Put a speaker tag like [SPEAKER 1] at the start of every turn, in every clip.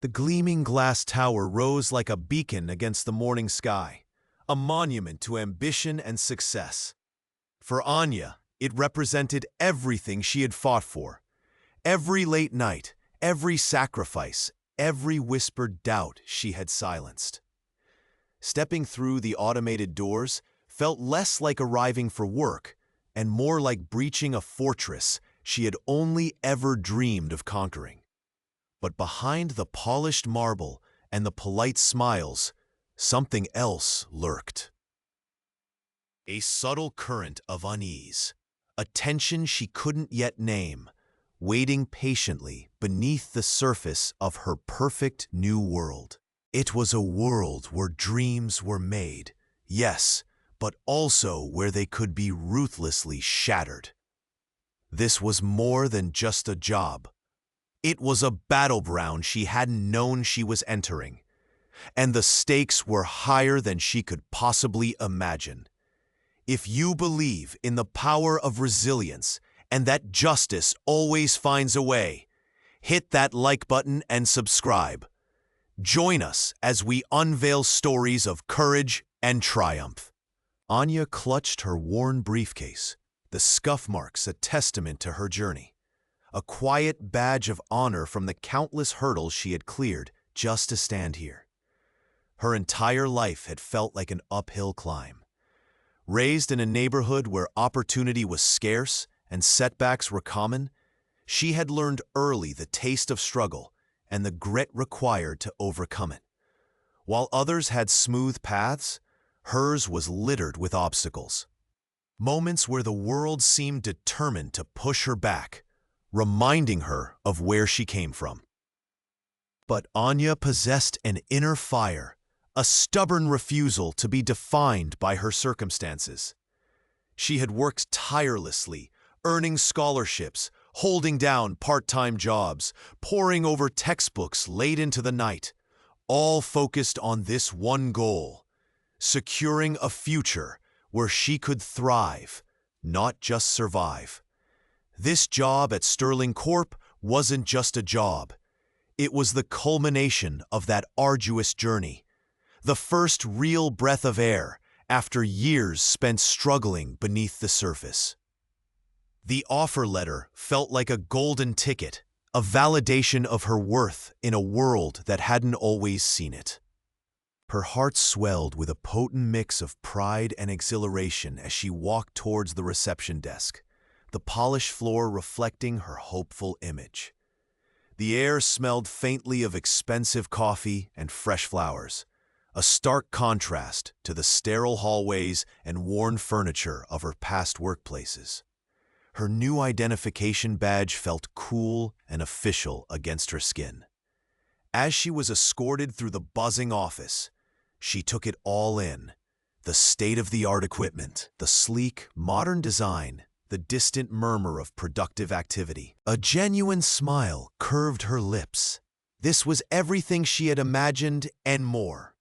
[SPEAKER 1] The gleaming glass tower rose like a beacon against the morning sky, a monument to ambition and success. For Anya, it represented everything she had fought for. Every late night, every sacrifice, every whispered doubt she had silenced. Stepping through the automated doors felt less like arriving for work and more like breaching a fortress she had only ever dreamed of conquering. But behind the polished marble and the polite smiles, something else lurked. A subtle current of unease, a tension she couldn't yet name, waiting patiently beneath the surface of her perfect new world. It was a world where dreams were made, yes, but also where they could be ruthlessly shattered. This was more than just a job. It was a battleground she hadn't known she was entering, and the stakes were higher than she could possibly imagine. If you believe in the power of resilience and that justice always finds a way, hit that like button and subscribe. Join us as we unveil stories of courage and triumph. Anya clutched her worn briefcase, the scuff marks a testament to her journey, a quiet badge of honor from the countless hurdles she had cleared just to stand here. Her entire life had felt like an uphill climb. Raised in a neighborhood where opportunity was scarce and setbacks were common, she had learned early the taste of struggle and the grit required to overcome it. While others had smooth paths, hers was littered with obstacles. Moments where the world seemed determined to push her back, reminding her of where she came from. But Anya possessed an inner fire, a stubborn refusal to be defined by her circumstances. She had worked tirelessly, earning scholarships, holding down part-time jobs, poring over textbooks late into the night, all focused on this one goal: securing a future where she could thrive, not just survive. This job at Sterling Corp wasn't just a job. It was the culmination of that arduous journey, the first real breath of air after years spent struggling beneath the surface. The offer letter felt like a golden ticket, a validation of her worth in a world that hadn't always seen it. Her heart swelled with a potent mix of pride and exhilaration as she walked towards the reception desk, the polished floor reflecting her hopeful image. The air smelled faintly of expensive coffee and fresh flowers, a stark contrast to the sterile hallways and worn furniture of her past workplaces. Her new identification badge felt cool and official against her skin. As she was escorted through the buzzing office, she took it all in: the state-of-the-art equipment, the sleek, modern design, the distant murmur of productive activity. A genuine smile curved her lips. This was everything she had imagined and more.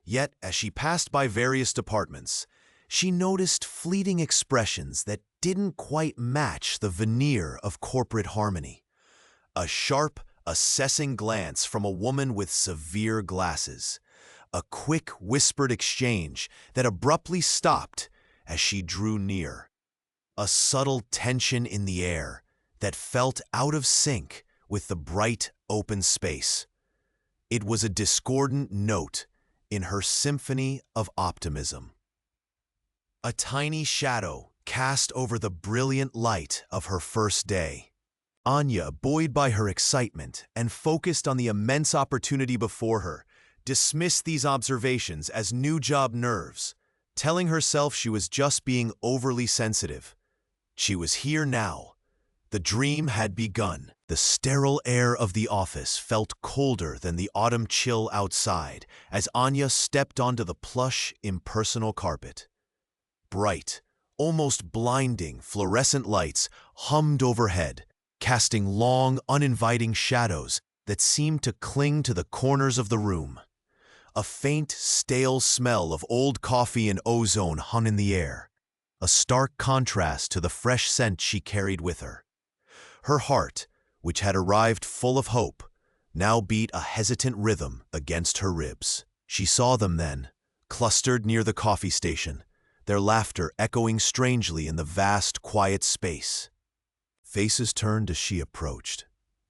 [SPEAKER 1] Yet, as she passed by various departments, she noticed fleeting expressions that didn't quite match the veneer of corporate harmony. A sharp, assessing glance from a woman with severe glasses. A quick, whispered exchange that abruptly stopped as she drew near. A subtle tension in the air that felt out of sync with the bright, open space. It was a discordant note in her symphony of optimism. A tiny shadow cast over the brilliant light of her first day. Anya, buoyed by her excitement and focused on the immense opportunity before her, dismissed these observations as new job nerves, telling herself she was just being overly sensitive. She was here now. The dream had begun. The sterile air of the office felt colder than the autumn chill outside as Anya stepped onto the plush, impersonal carpet. Bright, almost blinding fluorescent lights hummed overhead, casting long, uninviting shadows that seemed to cling to the corners of the room. A faint, stale smell of old coffee and ozone hung in the air, a stark contrast to the fresh scent she carried with her. Her heart, which had arrived full of hope, now beat a hesitant rhythm against her ribs. She saw them then, clustered near the coffee station, their laughter echoing strangely in the vast, quiet space. Faces turned as she approached,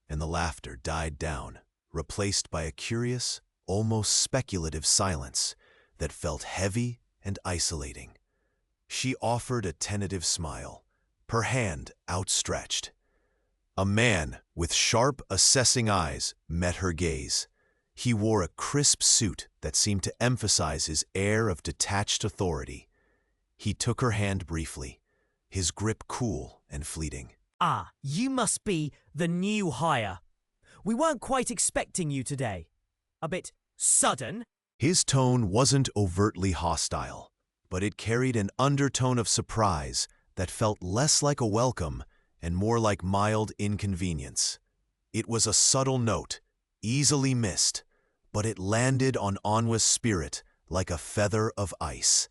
[SPEAKER 1] and the laughter died down, replaced by a curious, almost speculative silence that felt heavy and isolating. She offered a tentative smile, her hand outstretched. A man with sharp, assessing eyes met her gaze. He wore a crisp suit that seemed to emphasize his air of detached authority. He took her hand briefly, his grip cool and fleeting.
[SPEAKER 2] Ah, you must be the new hire. We weren't quite expecting you today. A bit sudden?
[SPEAKER 1] His tone wasn't overtly hostile, but it carried an undertone of surprise that felt less like a welcome and more like mild inconvenience. It was a subtle note, easily missed, but it landed on Anwa's spirit like a feather of ice.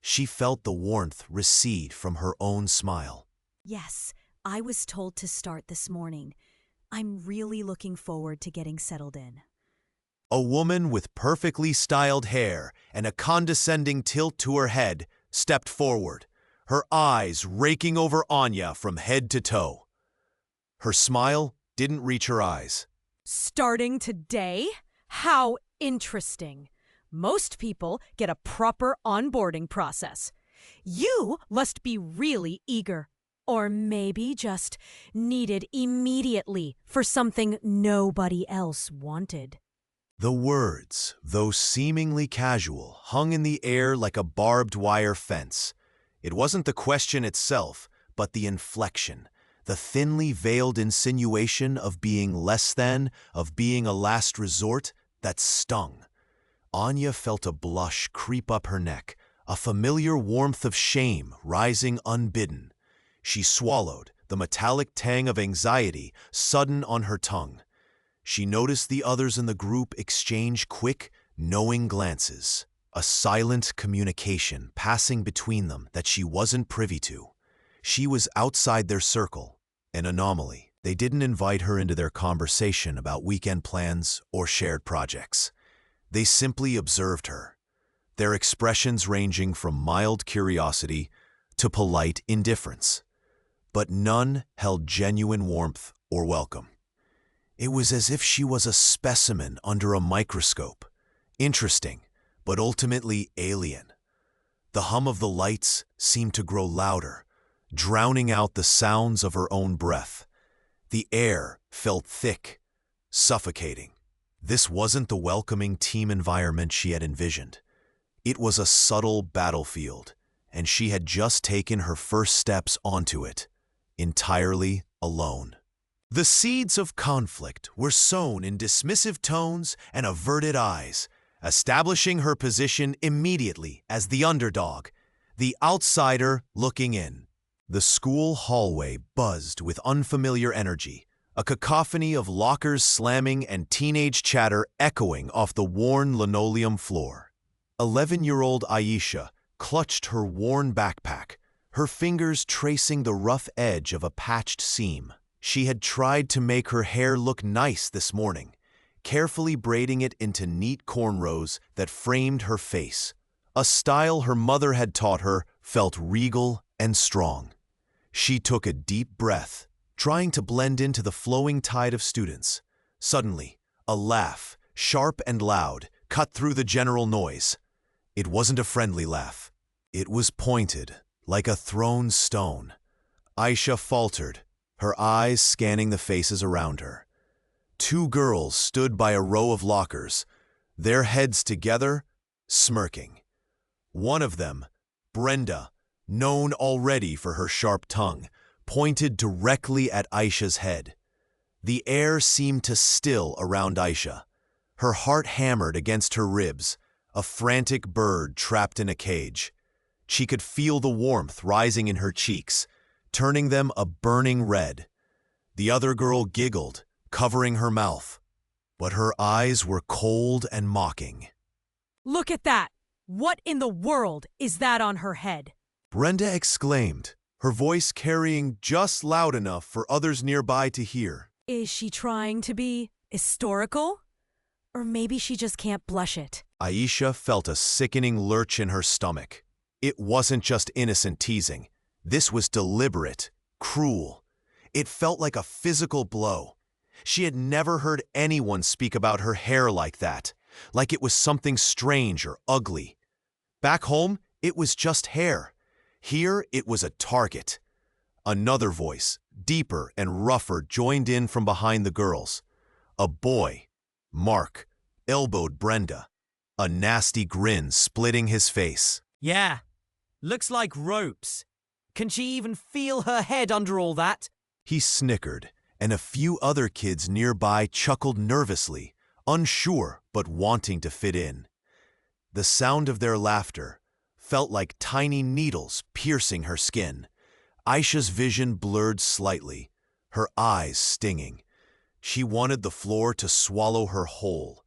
[SPEAKER 1] She felt the warmth recede from her own smile.
[SPEAKER 3] Yes, I was told to start this morning. I'm really looking forward to getting settled in.
[SPEAKER 1] A woman with perfectly styled hair and a condescending tilt to her head stepped forward, her eyes raking over Anya from head to toe. Her smile didn't reach her eyes.
[SPEAKER 3] Starting today? How interesting. Most people get a proper onboarding process. You must be really eager. Or maybe just needed immediately for something nobody else wanted.
[SPEAKER 1] The words, though seemingly casual, hung in the air like a barbed wire fence. It wasn't the question itself, but the inflection, the thinly veiled insinuation of being less than, of being a last resort, that stung. Anya felt a blush creep up her neck, a familiar warmth of shame rising unbidden. She swallowed, the metallic tang of anxiety sudden on her tongue. She noticed the others in the group exchange quick, knowing glances, a silent communication passing between them that she wasn't privy to. She was outside their circle, an anomaly. They didn't invite her into their conversation about weekend plans or shared projects. They simply observed her, their expressions ranging from mild curiosity to polite indifference. But none held genuine warmth or welcome. It was as if she was a specimen under a microscope, interesting, but ultimately alien. The hum of the lights seemed to grow louder, drowning out the sounds of her own breath. The air felt thick, suffocating. This wasn't the welcoming team environment she had envisioned. It was a subtle battlefield, and she had just taken her first steps onto it, entirely alone. The seeds of conflict were sown in dismissive tones and averted eyes, establishing her position immediately as the underdog, the outsider looking in. The school hallway buzzed with unfamiliar energy, a cacophony of lockers slamming and teenage chatter echoing off the worn linoleum floor. 11-year-old Aisha clutched her worn backpack, her fingers tracing the rough edge of a patched seam. She had tried to make her hair look nice this morning, carefully braiding it into neat cornrows that framed her face. A style her mother had taught her felt regal and strong. She took a deep breath, trying to blend into the flowing tide of students. Suddenly, a laugh, sharp and loud, cut through the general noise. It wasn't a friendly laugh. It was pointed, like a thrown stone. Aisha faltered, her eyes scanning the faces around her. Two girls stood by a row of lockers, their heads together, smirking. One of them, Brenda, known already for her sharp tongue, pointed directly at Aisha's head. The air seemed to still around Aisha. Her heart hammered against her ribs, a frantic bird trapped in a cage. She could feel the warmth rising in her cheeks, turning them a burning red. The other girl giggled, covering her mouth, but her eyes were cold and mocking.
[SPEAKER 3] Look at that! What in the world is that on her head?
[SPEAKER 1] Brenda exclaimed, her voice carrying just loud enough for others nearby to hear.
[SPEAKER 3] Is she trying to be Historical? Or maybe she just can't blush it.
[SPEAKER 1] Aisha felt a sickening lurch in her stomach. It wasn't just innocent teasing. This was deliberate, cruel. It felt like a physical blow. She had never heard anyone speak about her hair like that, like it was something strange or ugly. Back home, it was just hair. Here, it was a target. Another voice, deeper and rougher, joined in from behind the girls. A boy, Mark, elbowed Brenda, a nasty grin splitting his face.
[SPEAKER 2] Yeah, looks like ropes. Can she even feel her head under all that?
[SPEAKER 1] He snickered, and a few other kids nearby chuckled nervously, unsure but wanting to fit in. The sound of their laughter felt like tiny needles piercing her skin. Aisha's vision blurred slightly, her eyes stinging. She wanted the floor to swallow her whole.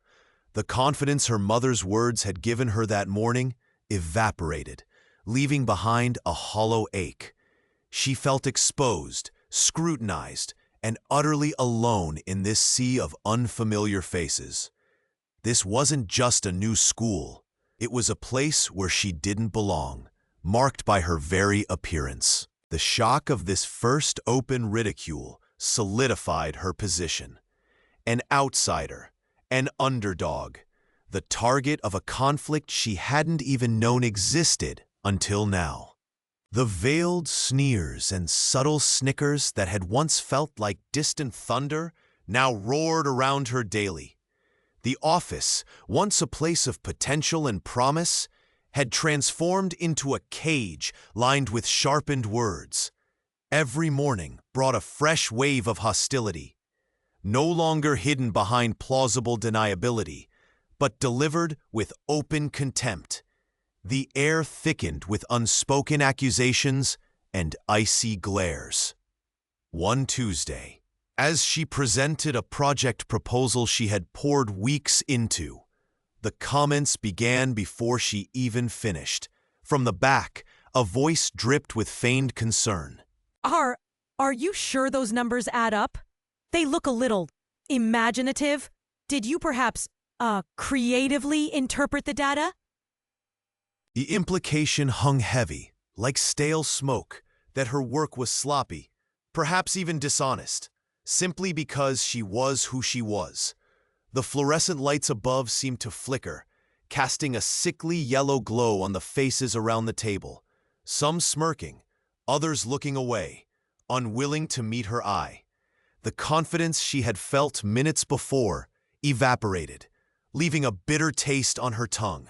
[SPEAKER 1] The confidence her mother's words had given her that morning evaporated, leaving behind a hollow ache. She felt exposed, scrutinized, and utterly alone in this sea of unfamiliar faces. This wasn't just a new school. It was a place where she didn't belong, marked by her very appearance. The shock of this first open ridicule solidified her position. An outsider, an underdog, the target of a conflict she hadn't even known existed until now. The veiled sneers and subtle snickers that had once felt like distant thunder now roared around her daily. The office, once a place of potential and promise, had transformed into a cage lined with sharpened words. Every morning brought a fresh wave of hostility, no longer hidden behind plausible deniability, but delivered with open contempt. The air thickened with unspoken accusations and icy glares. One Tuesday, as she presented a project proposal she had poured weeks into, the comments began before she even finished. From the back, a voice dripped with feigned concern.
[SPEAKER 3] Are you sure those numbers add up? They look a little imaginative. Did you perhaps, creatively interpret the data?
[SPEAKER 1] The implication hung heavy, like stale smoke, that her work was sloppy, perhaps even dishonest, simply because she was who she was. The fluorescent lights above seemed to flicker, casting a sickly yellow glow on the faces around the table, some smirking, others looking away, unwilling to meet her eye. The confidence she had felt minutes before evaporated, leaving a bitter taste on her tongue.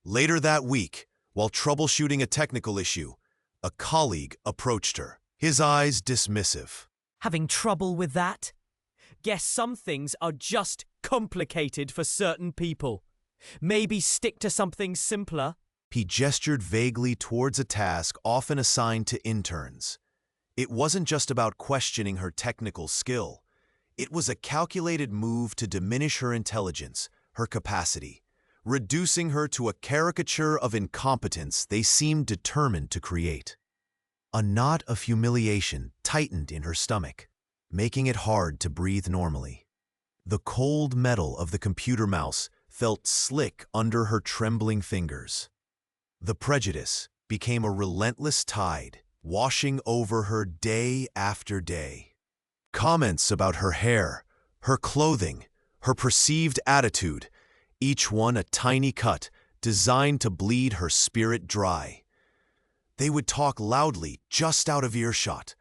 [SPEAKER 1] Later that week, while troubleshooting a technical issue, a colleague approached her, his eyes dismissive.
[SPEAKER 2] Having trouble with that? Guess some things are just complicated for certain people. Maybe stick to something simpler.
[SPEAKER 1] He gestured vaguely towards a task often assigned to interns. It wasn't just about questioning her technical skill. It was a calculated move to diminish her intelligence, her capacity, reducing her to a caricature of incompetence they seemed determined to create. A knot of humiliation tightened in her stomach, making it hard to breathe normally. The cold metal of the computer mouse felt slick under her trembling fingers. The prejudice became a relentless tide, washing over her day after day. Comments about her hair, her clothing, her perceived attitude, each one a tiny cut designed to bleed her spirit dry. They would talk loudly just out of earshot,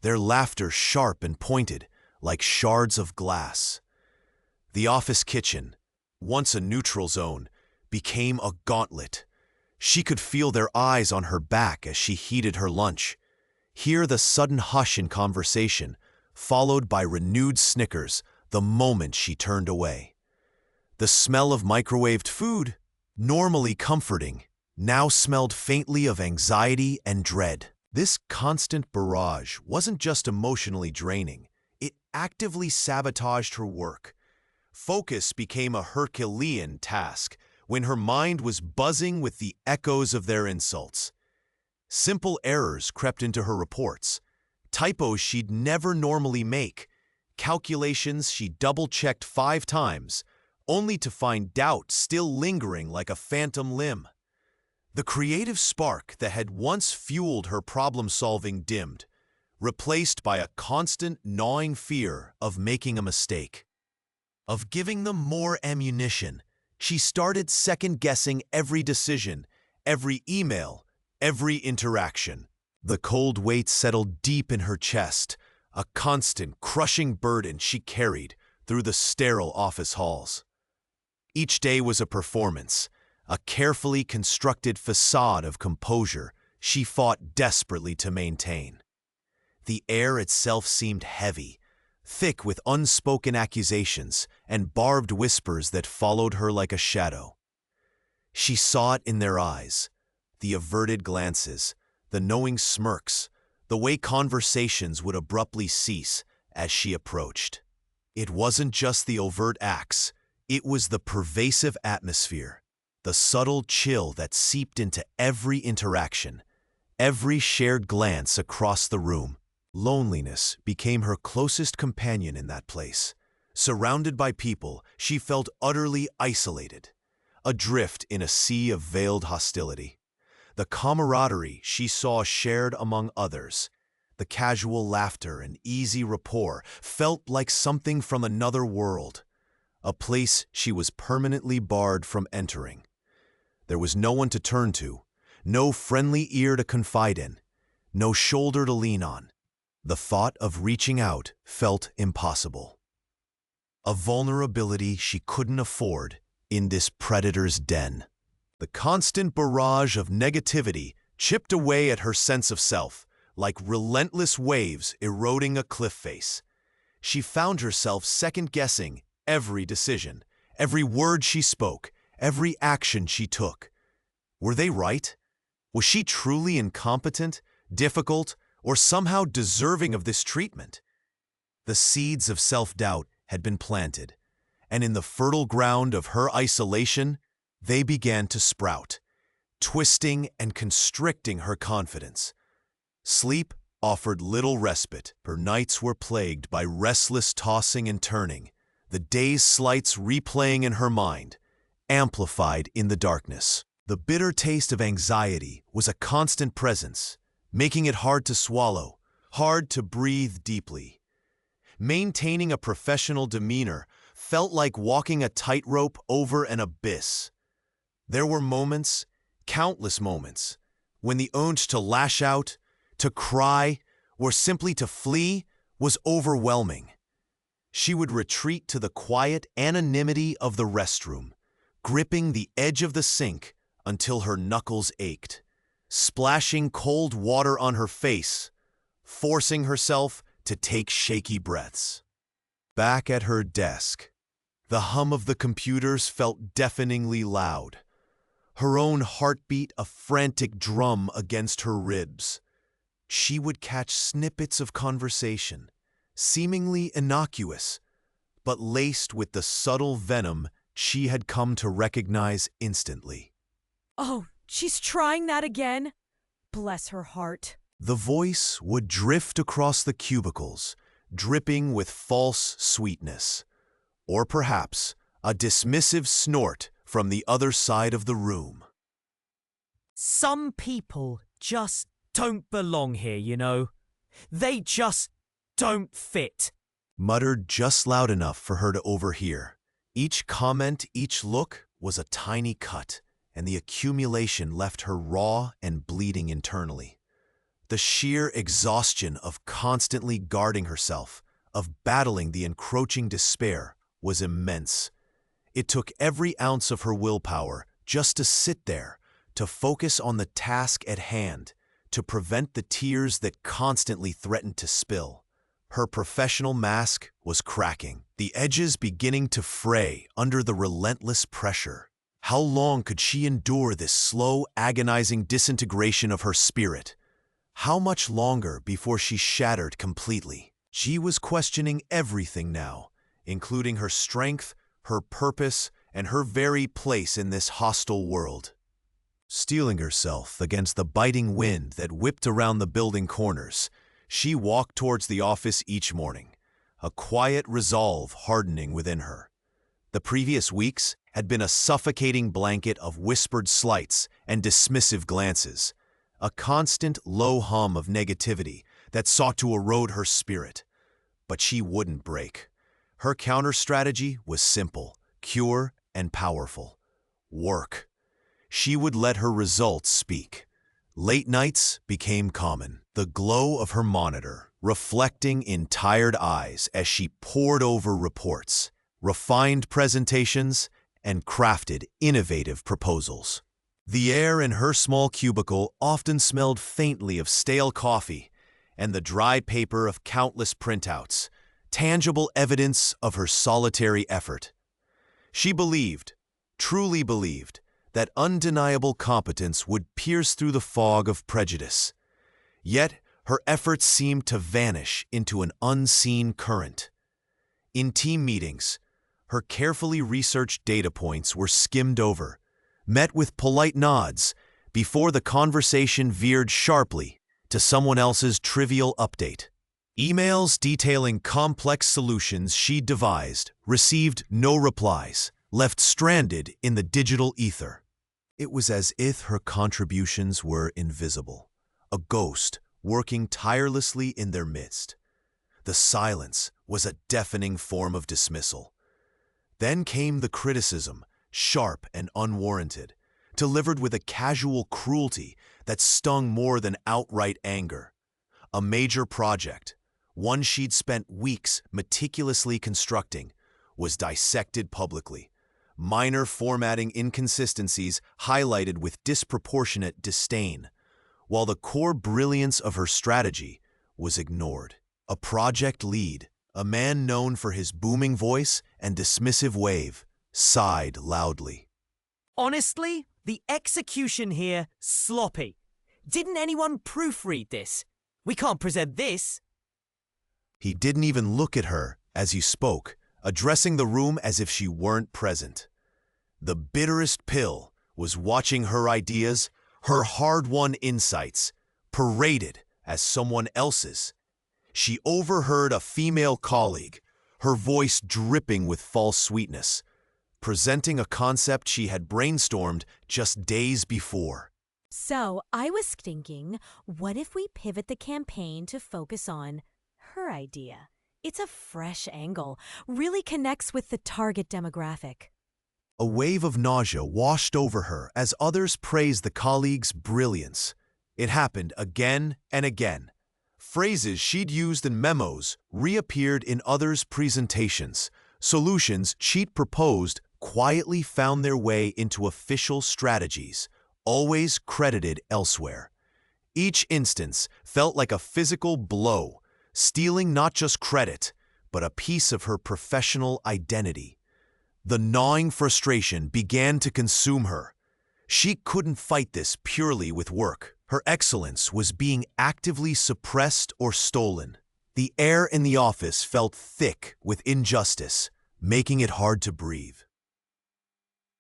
[SPEAKER 1] their laughter sharp and pointed, like shards of glass. The office kitchen, once a neutral zone, became a gauntlet. She could feel their eyes on her back as she heated her lunch, hear the sudden hush in conversation, followed by renewed snickers the moment she turned away. The smell of microwaved food, normally comforting, now smelled faintly of anxiety and dread. This constant barrage wasn't just emotionally draining, it actively sabotaged her work. Focus became a Herculean task when her mind was buzzing with the echoes of their insults. Simple errors crept into her reports, typos she'd never normally make, calculations she double-checked 5 times, only to find doubt still lingering like a phantom limb. The creative spark that had once fueled her problem-solving dimmed, replaced by a constant gnawing fear of making a mistake. Of giving them more ammunition, she started second-guessing every decision, every email, every interaction. The cold weight settled deep in her chest, a constant, crushing burden she carried through the sterile office halls. Each day was a performance, a carefully constructed facade of composure she fought desperately to maintain. The air itself seemed heavy, thick with unspoken accusations and barbed whispers that followed her like a shadow. She saw it in their eyes, the averted glances, the knowing smirks, the way conversations would abruptly cease as she approached. It wasn't just the overt acts, it was the pervasive atmosphere, the subtle chill that seeped into every interaction, every shared glance across the room. Loneliness became her closest companion in that place. Surrounded by people, she felt utterly isolated, adrift in a sea of veiled hostility. The camaraderie she saw shared among others, the casual laughter and easy rapport, felt like something from another world, a place she was permanently barred from entering. There was no one to turn to, no friendly ear to confide in, no shoulder to lean on. The thought of reaching out felt impossible. A vulnerability she couldn't afford in this predator's den. The constant barrage of negativity chipped away at her sense of self, like relentless waves eroding a cliff face. She found herself second-guessing every decision, every word she spoke, every action she took. Were they right? Was she truly incompetent, difficult, or somehow deserving of this treatment? The seeds of self-doubt had been planted, and in the fertile ground of her isolation, they began to sprout, twisting and constricting her confidence. Sleep offered little respite. Her nights were plagued by restless tossing and turning, the day's slights replaying in her mind, amplified in the darkness. The bitter taste of anxiety was a constant presence, making it hard to swallow, hard to breathe deeply. Maintaining a professional demeanor felt like walking a tightrope over an abyss. There were moments, countless moments, when the urge to lash out, to cry, or simply to flee was overwhelming. She would retreat to the quiet anonymity of the restroom, gripping the edge of the sink until her knuckles ached, splashing cold water on her face, forcing herself to take shaky breaths. Back at her desk, the hum of the computers felt deafeningly loud, her own heartbeat a frantic drum against her ribs. She would catch snippets of conversation, seemingly innocuous, but laced with the subtle venom she had come to recognize instantly.
[SPEAKER 3] Oh, she's trying that again? Bless her heart.
[SPEAKER 1] The voice would drift across the cubicles, dripping with false sweetness, or perhaps a dismissive snort from the other side of the room.
[SPEAKER 2] Some people just don't belong here, you know. They just don't fit.
[SPEAKER 1] Muttered just loud enough for her to overhear. Each comment, each look was a tiny cut, and the accumulation left her raw and bleeding internally. The sheer exhaustion of constantly guarding herself, of battling the encroaching despair, was immense. It took every ounce of her willpower just to sit there, to focus on the task at hand, to prevent the tears that constantly threatened to spill. Her professional mask was cracking, the edges beginning to fray under the relentless pressure. How long could she endure this slow, agonizing disintegration of her spirit? How much longer before she shattered completely? She was questioning everything now, including her strength, her purpose, and her very place in this hostile world. Steeling herself against the biting wind that whipped around the building corners, she walked towards the office each morning, a quiet resolve hardening within her. The previous weeks had been a suffocating blanket of whispered slights and dismissive glances, a constant low hum of negativity that sought to erode her spirit. But she wouldn't break. Her counter-strategy was simple, pure, and powerful. Work. She would let her results speak. Late nights became common, the glow of her monitor reflecting in tired eyes as she pored over reports, refined presentations, and crafted innovative proposals. The air in her small cubicle often smelled faintly of stale coffee and the dry paper of countless printouts, tangible evidence of her solitary effort. She believed, truly believed, that undeniable competence would pierce through the fog of prejudice. Yet her efforts seemed to vanish into an unseen current. In team meetings, her carefully researched data points were skimmed over, met with polite nods before the conversation veered sharply to someone else's trivial update. Emails detailing complex solutions she'd devised received no replies, left stranded in the digital ether. It was as if her contributions were invisible, a ghost working tirelessly in their midst. The silence was a deafening form of dismissal. Then came the criticism, sharp and unwarranted, delivered with a casual cruelty that stung more than outright anger. A major project, one she'd spent weeks meticulously constructing, was dissected publicly. Minor formatting inconsistencies highlighted with disproportionate disdain, while the core brilliance of her strategy was ignored. A project lead, a man known for his booming voice and dismissive wave, sighed loudly.
[SPEAKER 2] Honestly, the execution here, sloppy. Didn't anyone proofread this? We can't present this.
[SPEAKER 1] He didn't even look at her as he spoke, addressing the room as if she weren't present. The bitterest pill was watching her ideas, her hard-won insights, paraded as someone else's. She overheard a female colleague, her voice dripping with false sweetness, presenting a concept she had brainstormed just days before.
[SPEAKER 3] So I was thinking, what if we pivot the campaign to focus on her idea? It's a fresh angle, really connects with the target demographic.
[SPEAKER 1] A wave of nausea washed over her as others praised the colleague's brilliance. It happened again and again. Phrases she'd used in memos reappeared in others' presentations. Solutions she'd proposed quietly found their way into official strategies, always credited elsewhere. Each instance felt like a physical blow, stealing not just credit, but a piece of her professional identity. The gnawing frustration began to consume her. She couldn't fight this purely with work. Her excellence was being actively suppressed or stolen. The air in the office felt thick with injustice, making it hard to breathe.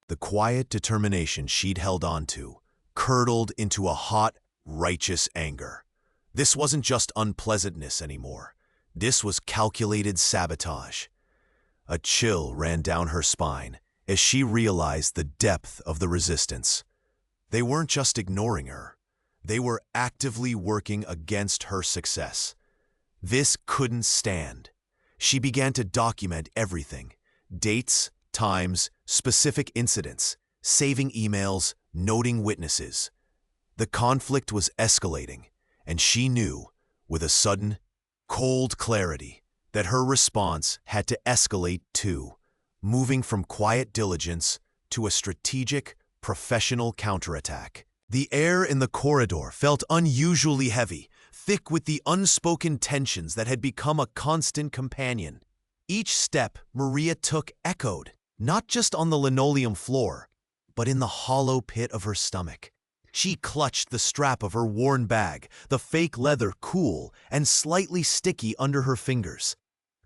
[SPEAKER 1] The quiet determination she'd held on to curdled into a hot, righteous anger. This wasn't just unpleasantness anymore. This was calculated sabotage. A chill ran down her spine as she realized the depth of the resistance. They weren't just ignoring her. They were actively working against her success. This couldn't stand. She began to document everything: dates, times, specific incidents, saving emails, noting witnesses. The conflict was escalating, and she knew, with a sudden, cold clarity, that her response had to escalate too, moving from quiet diligence to a strategic, professional counterattack. The air in the corridor felt unusually heavy, thick with the unspoken tensions that had become a constant companion. Each step Maria took echoed, not just on the linoleum floor, but in the hollow pit of her stomach. She clutched the strap of her worn bag, the fake leather cool and slightly sticky under her fingers.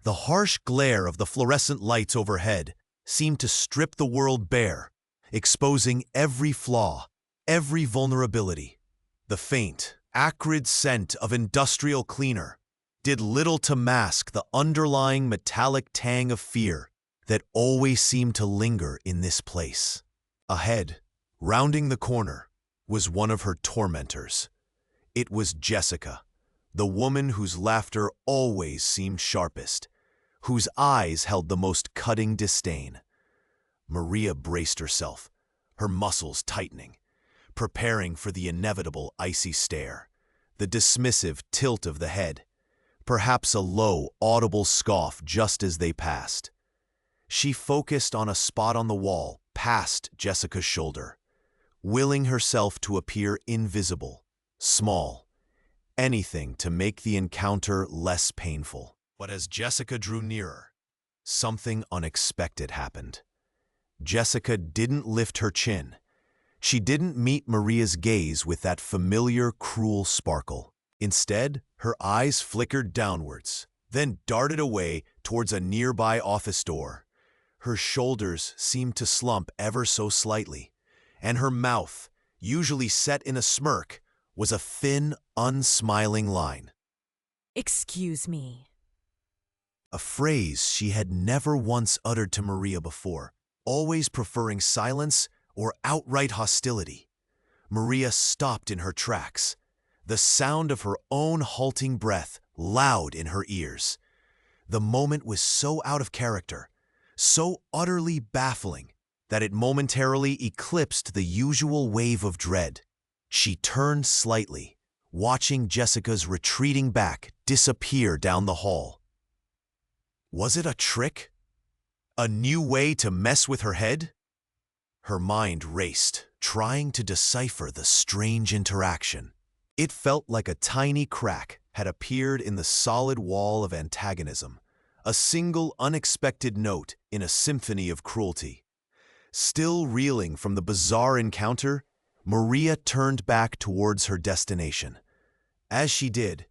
[SPEAKER 1] The harsh glare of the fluorescent lights overhead seemed to strip the world bare, exposing every flaw, every vulnerability. The faint, acrid scent of industrial cleaner, did little to mask the underlying metallic tang of fear that always seemed to linger in this place. Ahead, rounding the corner, was one of her tormentors. It was Jessica, the woman whose laughter always seemed sharpest, whose eyes held the most cutting disdain. Maria braced herself, her muscles tightening, preparing for the inevitable icy stare, the dismissive tilt of the head, perhaps a low, audible scoff just as they passed. She focused on a spot on the wall past Jessica's shoulder, willing herself to appear invisible, small, anything to make the encounter less painful. But as Jessica drew nearer, something unexpected happened. Jessica didn't lift her chin. She didn't meet Maria's gaze with that familiar, cruel sparkle. Instead, her eyes flickered downwards, then darted away towards a nearby office door. Her shoulders seemed to slump ever so slightly, and her mouth, usually set in a smirk, was a thin, unsmiling line.
[SPEAKER 3] Excuse me.
[SPEAKER 1] A phrase she had never once uttered to Maria before, always preferring silence or outright hostility. Maria stopped in her tracks, the sound of her own halting breath loud in her ears. The moment was so out of character, so utterly baffling, that it momentarily eclipsed the usual wave of dread. She turned slightly, watching Jessica's retreating back disappear down the hall. Was it a trick? A new way to mess with her head? Her mind raced, trying to decipher the strange interaction. It felt like a tiny crack had appeared in the solid wall of antagonism, a single unexpected note in a symphony of cruelty. Still reeling from the bizarre encounter, Maria turned back towards her destination. As she did,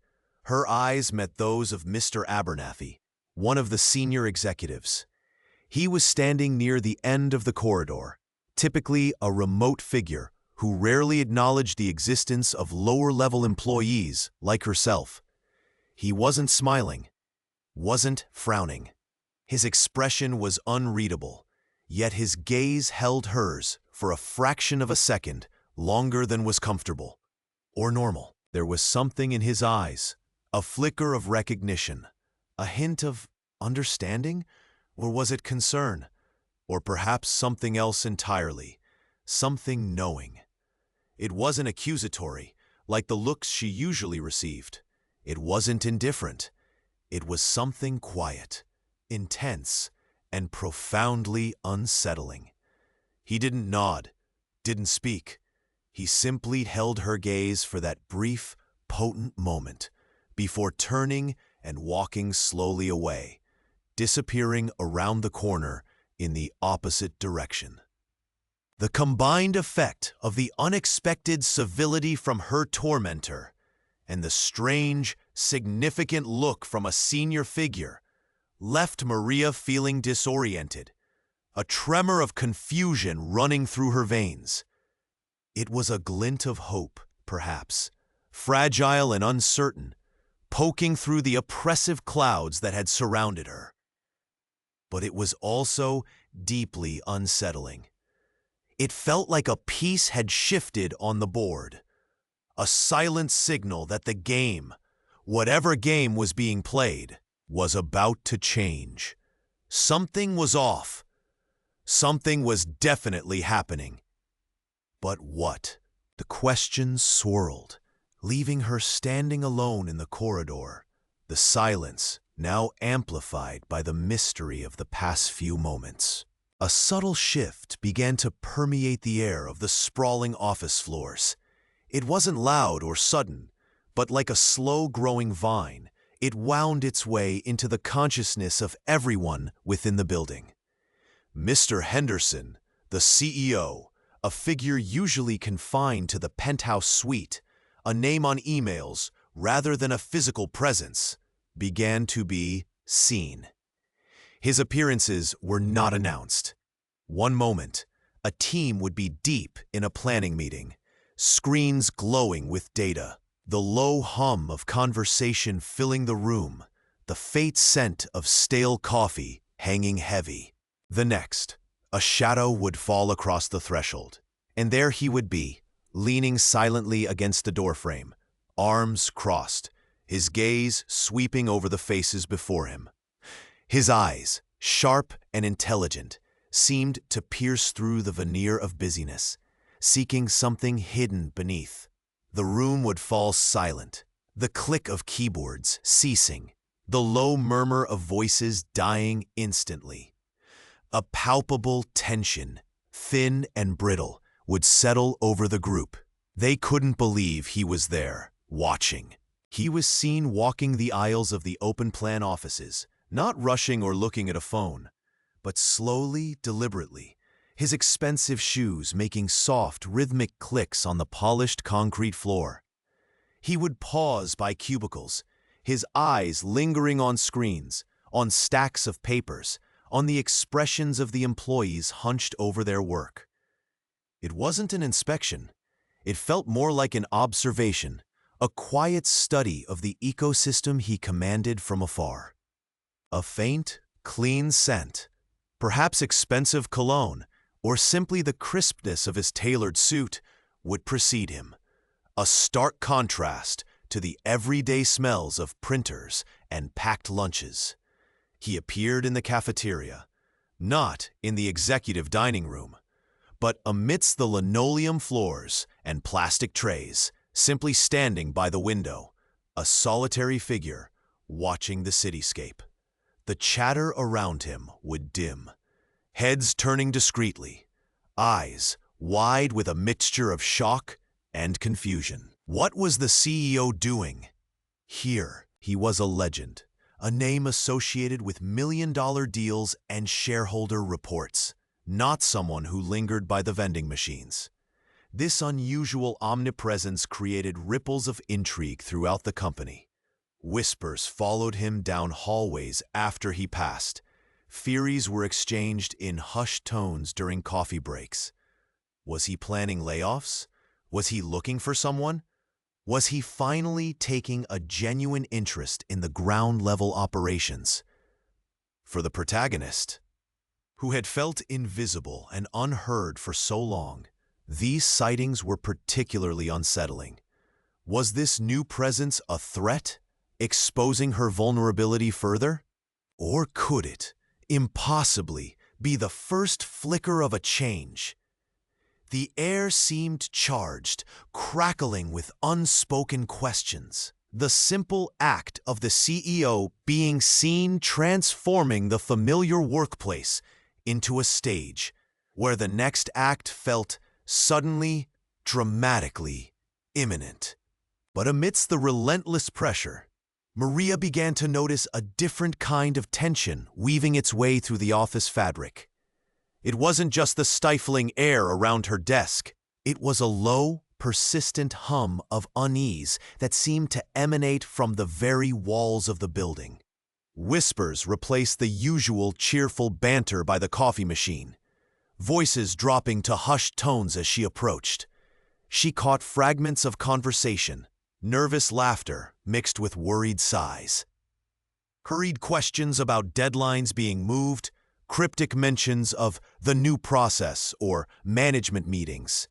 [SPEAKER 1] her eyes met those of Mr. Abernathy, one of the senior executives. He was standing near the end of the corridor, typically a remote figure who rarely acknowledged the existence of lower-level employees like herself. He wasn't smiling, wasn't frowning. His expression was unreadable, yet his gaze held hers for a fraction of a second longer than was comfortable or normal. There was something in his eyes, a flicker of recognition, a hint of understanding, or was it concern? Or perhaps something else entirely, something knowing. It wasn't accusatory, like the looks she usually received. It wasn't indifferent. It was something quiet, intense, and profoundly unsettling. He didn't nod, didn't speak. He simply held her gaze for that brief, potent moment before turning and walking slowly away, disappearing around the corner in the opposite direction. The combined effect of the unexpected civility from her tormentor and the strange, significant look from a senior figure left Maria feeling disoriented, a tremor of confusion running through her veins. It was a glint of hope, perhaps, fragile and uncertain, poking through the oppressive clouds that had surrounded her. But it was also deeply unsettling. It felt like a piece had shifted on the board, a silent signal that the game, whatever game was being played, was about to change. Something was off. Something was definitely happening. But what? The questions swirled, leaving her standing alone in the corridor, the silence now amplified by the mystery of the past few moments. A subtle shift began to permeate the air of the sprawling office floors. It wasn't loud or sudden, but like a slow-growing vine, it wound its way into the consciousness of everyone within the building. Mr. Henderson, the CEO, a figure usually confined to the penthouse suite, a name on emails rather than a physical presence, began to be seen. His appearances were not announced. One moment, a team would be deep in a planning meeting, screens glowing with data. The low hum of conversation filling the room, the faint scent of stale coffee hanging heavy. The next, a shadow would fall across the threshold, and there he would be, leaning silently against the doorframe, arms crossed, his gaze sweeping over the faces before him. His eyes, sharp and intelligent, seemed to pierce through the veneer of busyness, seeking something hidden beneath. The room would fall silent, the click of keyboards ceasing, the low murmur of voices dying instantly. A palpable tension, thin and brittle, would settle over the group. They couldn't believe he was there, watching. He was seen walking the aisles of the open-plan offices, not rushing or looking at a phone, but slowly, deliberately, his expensive shoes making soft, rhythmic clicks on the polished concrete floor. He would pause by cubicles, his eyes lingering on screens, on stacks of papers, on the expressions of the employees hunched over their work. It wasn't an inspection. It felt more like an observation, a quiet study of the ecosystem he commanded from afar. A faint, clean scent, perhaps expensive cologne, or simply the crispness of his tailored suit, would precede him, a stark contrast to the everyday smells of printers and packed lunches. He appeared in the cafeteria, not in the executive dining room, but amidst the linoleum floors and plastic trays, simply standing by the window, a solitary figure watching the cityscape. The chatter around him would dim, heads turning discreetly, eyes wide with a mixture of shock and confusion. What was the CEO doing? Here, he was a legend, a name associated with million-dollar deals and shareholder reports, not someone who lingered by the vending machines. This unusual omnipresence created ripples of intrigue throughout the company. Whispers followed him down hallways after he passed. Theories were exchanged in hushed tones during coffee breaks. Was he planning layoffs? Was he looking for someone? Was he finally taking a genuine interest in the ground-level operations? For the protagonist, who had felt invisible and unheard for so long, these sightings were particularly unsettling. Was this new presence a threat, exposing her vulnerability further? Or could it, impossibly, be the first flicker of a change? The air seemed charged, crackling with unspoken questions. The simple act of the CEO being seen transforming the familiar workplace into a stage where the next act felt suddenly, dramatically imminent. But amidst the relentless pressure, Maria began to notice a different kind of tension weaving its way through the office fabric. It wasn't just the stifling air around her desk. It was a low, persistent hum of unease that seemed to emanate from the very walls of the building. Whispers replaced the usual cheerful banter by the coffee machine, voices dropping to hushed tones as she approached. She caught fragments of conversation, nervous laughter mixed with worried sighs. Hurried questions about deadlines being moved, cryptic mentions of the new process or management meetings.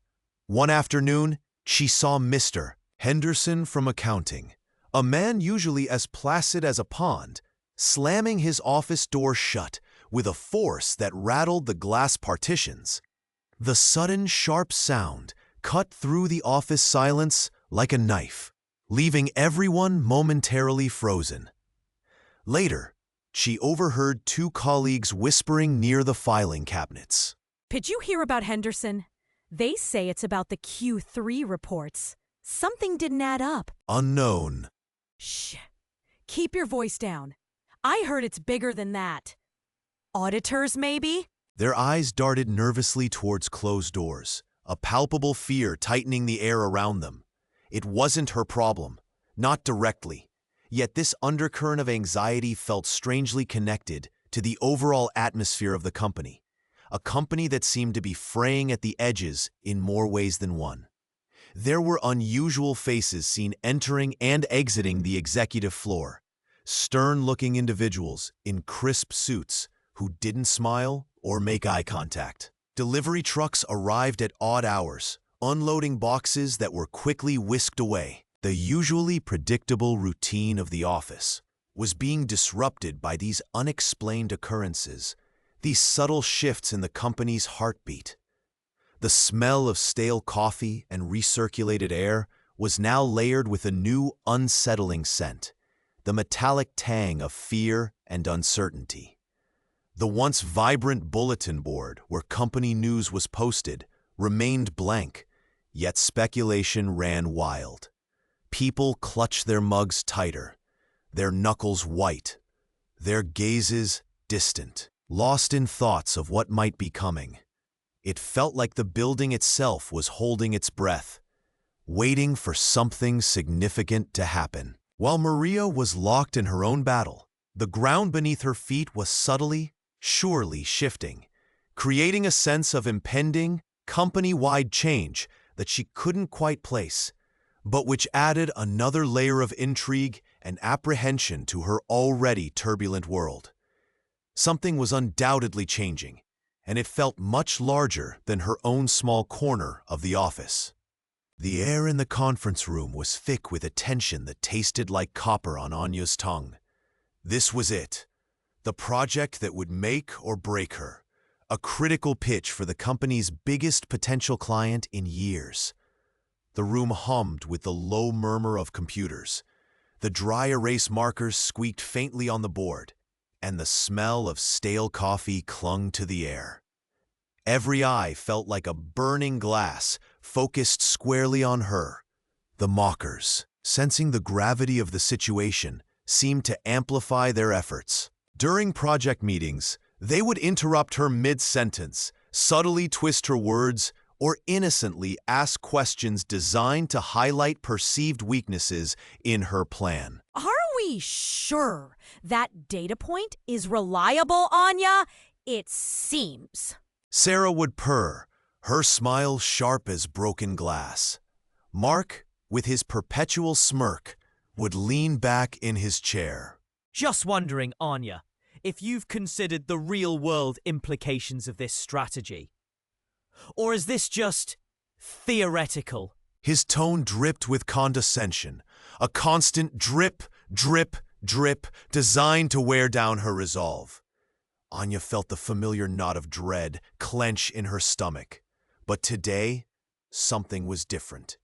[SPEAKER 1] One afternoon, she saw Mr. Henderson from accounting, a man usually as placid as a pond, slamming his office door shut with a force that rattled the glass partitions. The sudden sharp sound cut through the office silence like a knife, leaving everyone momentarily frozen. Later, she overheard two colleagues whispering near the filing cabinets.
[SPEAKER 3] Did you hear about Henderson? They say it's about the Q3 reports. Something didn't add up.
[SPEAKER 1] Unknown.
[SPEAKER 3] Shh. Keep your voice down. I heard it's bigger than that. Auditors, maybe?
[SPEAKER 1] Their eyes darted nervously towards closed doors, a palpable fear tightening the air around them. It wasn't her problem, not directly. Yet this undercurrent of anxiety felt strangely connected to the overall atmosphere of the company, a company that seemed to be fraying at the edges in more ways than one. There were unusual faces seen entering and exiting the executive floor. Stern-looking individuals in crisp suits who didn't smile or make eye contact. Delivery trucks arrived at odd hours, unloading boxes that were quickly whisked away. The usually predictable routine of the office was being disrupted by these unexplained occurrences, these subtle shifts in the company's heartbeat. The smell of stale coffee and recirculated air was now layered with a new, unsettling scent, the metallic tang of fear and uncertainty. The once vibrant bulletin board where company news was posted remained blank, yet speculation ran wild. People clutched their mugs tighter, their knuckles white, their gazes distant, lost in thoughts of what might be coming. It felt like the building itself was holding its breath, waiting for something significant to happen. While Maria was locked in her own battle, the ground beneath her feet was subtly, surely shifting, creating a sense of impending, company-wide change that she couldn't quite place, but which added another layer of intrigue and apprehension to her already turbulent world. Something was undoubtedly changing, and it felt much larger than her own small corner of the office. The air in the conference room was thick with a tension that tasted like copper on Anya's tongue. This was it, the project that would make or break her, a critical pitch for the company's biggest potential client in years. The room hummed with the low murmur of computers. The dry erase markers squeaked faintly on the board, and the smell of stale coffee clung to the air. Every eye felt like a burning glass focused squarely on her. The mockers, sensing the gravity of the situation, seemed to amplify their efforts. During project meetings, they would interrupt her mid-sentence, subtly twist her words, or innocently ask questions designed to highlight perceived weaknesses in her plan.
[SPEAKER 3] Are we sure that data point is reliable, Anya? It seems.
[SPEAKER 1] Sarah would purr, her smile sharp as broken glass. Mark, with his perpetual smirk, would lean back in his chair.
[SPEAKER 2] Just wondering, Anya, if you've considered the real-world implications of this strategy. Or is this just theoretical?
[SPEAKER 1] His tone dripped with condescension, a constant drip, drip, drip, designed to wear down her resolve. Anya felt the familiar knot of dread clench in her stomach. But today, something was different.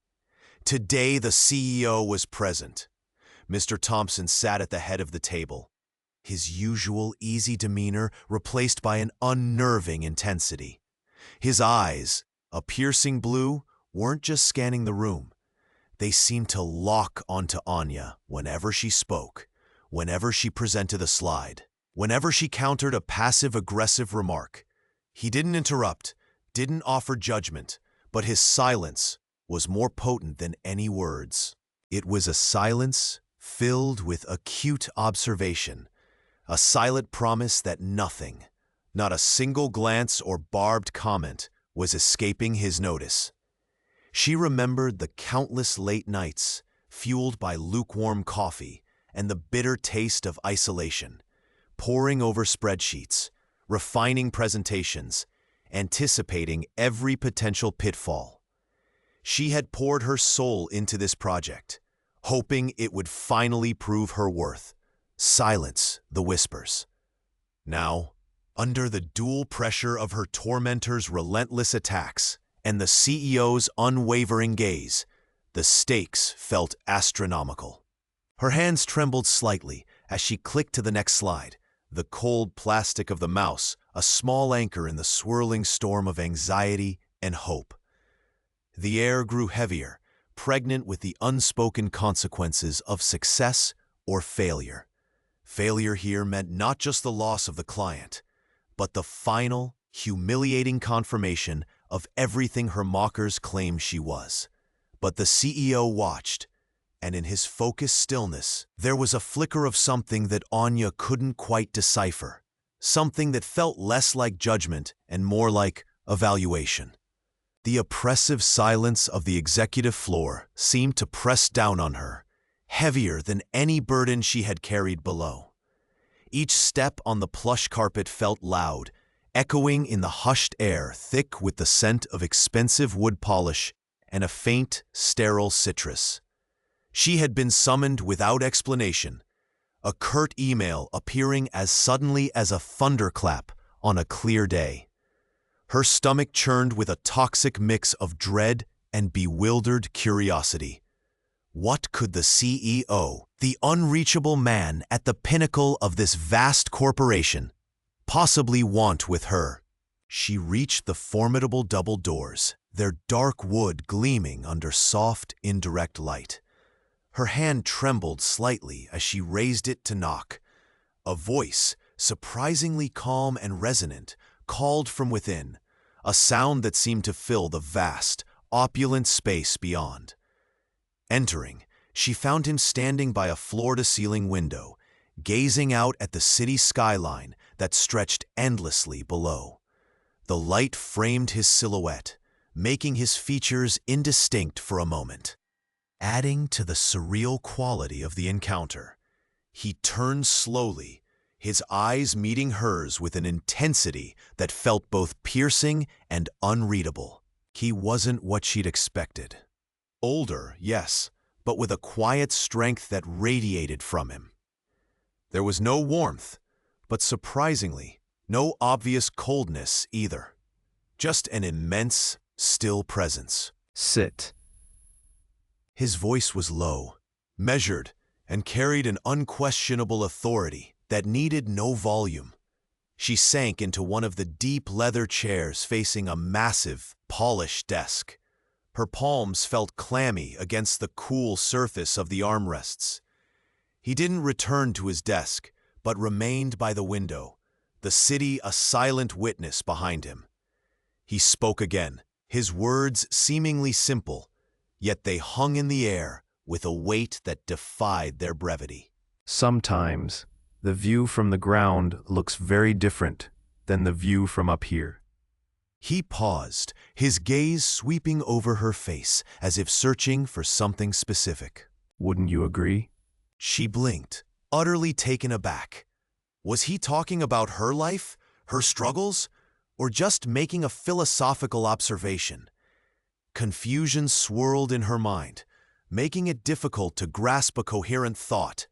[SPEAKER 1] Today, the CEO was present. Mr. Thompson sat at the head of the table, his usual easy demeanor replaced by an unnerving intensity. His eyes, a piercing blue, weren't just scanning the room. They seemed to lock onto Anya whenever she spoke, whenever she presented a slide, whenever she countered a passive-aggressive remark. He didn't interrupt, didn't offer judgment, but his silence was more potent than any words. It was a silence filled with acute observation, a silent promise that nothing, not a single glance or barbed comment, was escaping his notice. She remembered the countless late nights, fueled by lukewarm coffee and the bitter taste of isolation, poring over spreadsheets, refining presentations, anticipating every potential pitfall. She had poured her soul into this project, hoping it would finally prove her worth, silence the whispers. Now, under the dual pressure of her tormentor's relentless attacks and the CEO's unwavering gaze, the stakes felt astronomical. Her hands trembled slightly as she clicked to the next slide, the cold plastic of the mouse a small anchor in the swirling storm of anxiety and hope. The air grew heavier, pregnant with the unspoken consequences of success or failure. Failure here meant not just the loss of the client, but the final, humiliating confirmation of everything her mockers claimed she was. But the CEO watched, and in his focused stillness, there was a flicker of something that Anya couldn't quite decipher, something that felt less like judgment and more like evaluation. The oppressive silence of the executive floor seemed to press down on her, heavier than any burden she had carried below. Each step on the plush carpet felt loud, echoing in the hushed air thick with the scent of expensive wood polish and a faint, sterile citrus. She had been summoned without explanation, a curt email appearing as suddenly as a thunderclap on a clear day. Her stomach churned with a toxic mix of dread and bewildered curiosity. What could the CEO, the unreachable man at the pinnacle of this vast corporation, possibly want with her? She reached the formidable double doors, their dark wood gleaming under soft, indirect light. Her hand trembled slightly as she raised it to knock. A voice, surprisingly calm and resonant, called from within, a sound that seemed to fill the vast, opulent space beyond. Entering, she found him standing by a floor-to-ceiling window, gazing out at the city skyline that stretched endlessly below. The light framed his silhouette, making his features indistinct for a moment. Adding to the surreal quality of the encounter, he turned slowly, his eyes meeting hers with an intensity that felt both piercing and unreadable. He wasn't what she'd expected. Older, yes, but with a quiet strength that radiated from him. There was no warmth, but surprisingly, no obvious coldness either. Just an immense, still presence.
[SPEAKER 4] Sit.
[SPEAKER 1] His voice was low, measured, and carried an unquestionable authority that needed no volume. She sank into one of the deep leather chairs facing a massive, polished desk. Her palms felt clammy against the cool surface of the armrests. He didn't return to his desk, but remained by the window, the city a silent witness behind him. He spoke again, his words seemingly simple, yet they hung in the air with a weight that defied their brevity.
[SPEAKER 4] Sometimes, the view from the ground looks very different than the view from up here.
[SPEAKER 1] He paused, his gaze sweeping over her face as if searching for something specific.
[SPEAKER 4] Wouldn't you agree?
[SPEAKER 1] She blinked, utterly taken aback. Was he talking about her life, her struggles, or just making a philosophical observation? Confusion swirled in her mind, making it difficult to grasp a coherent thought.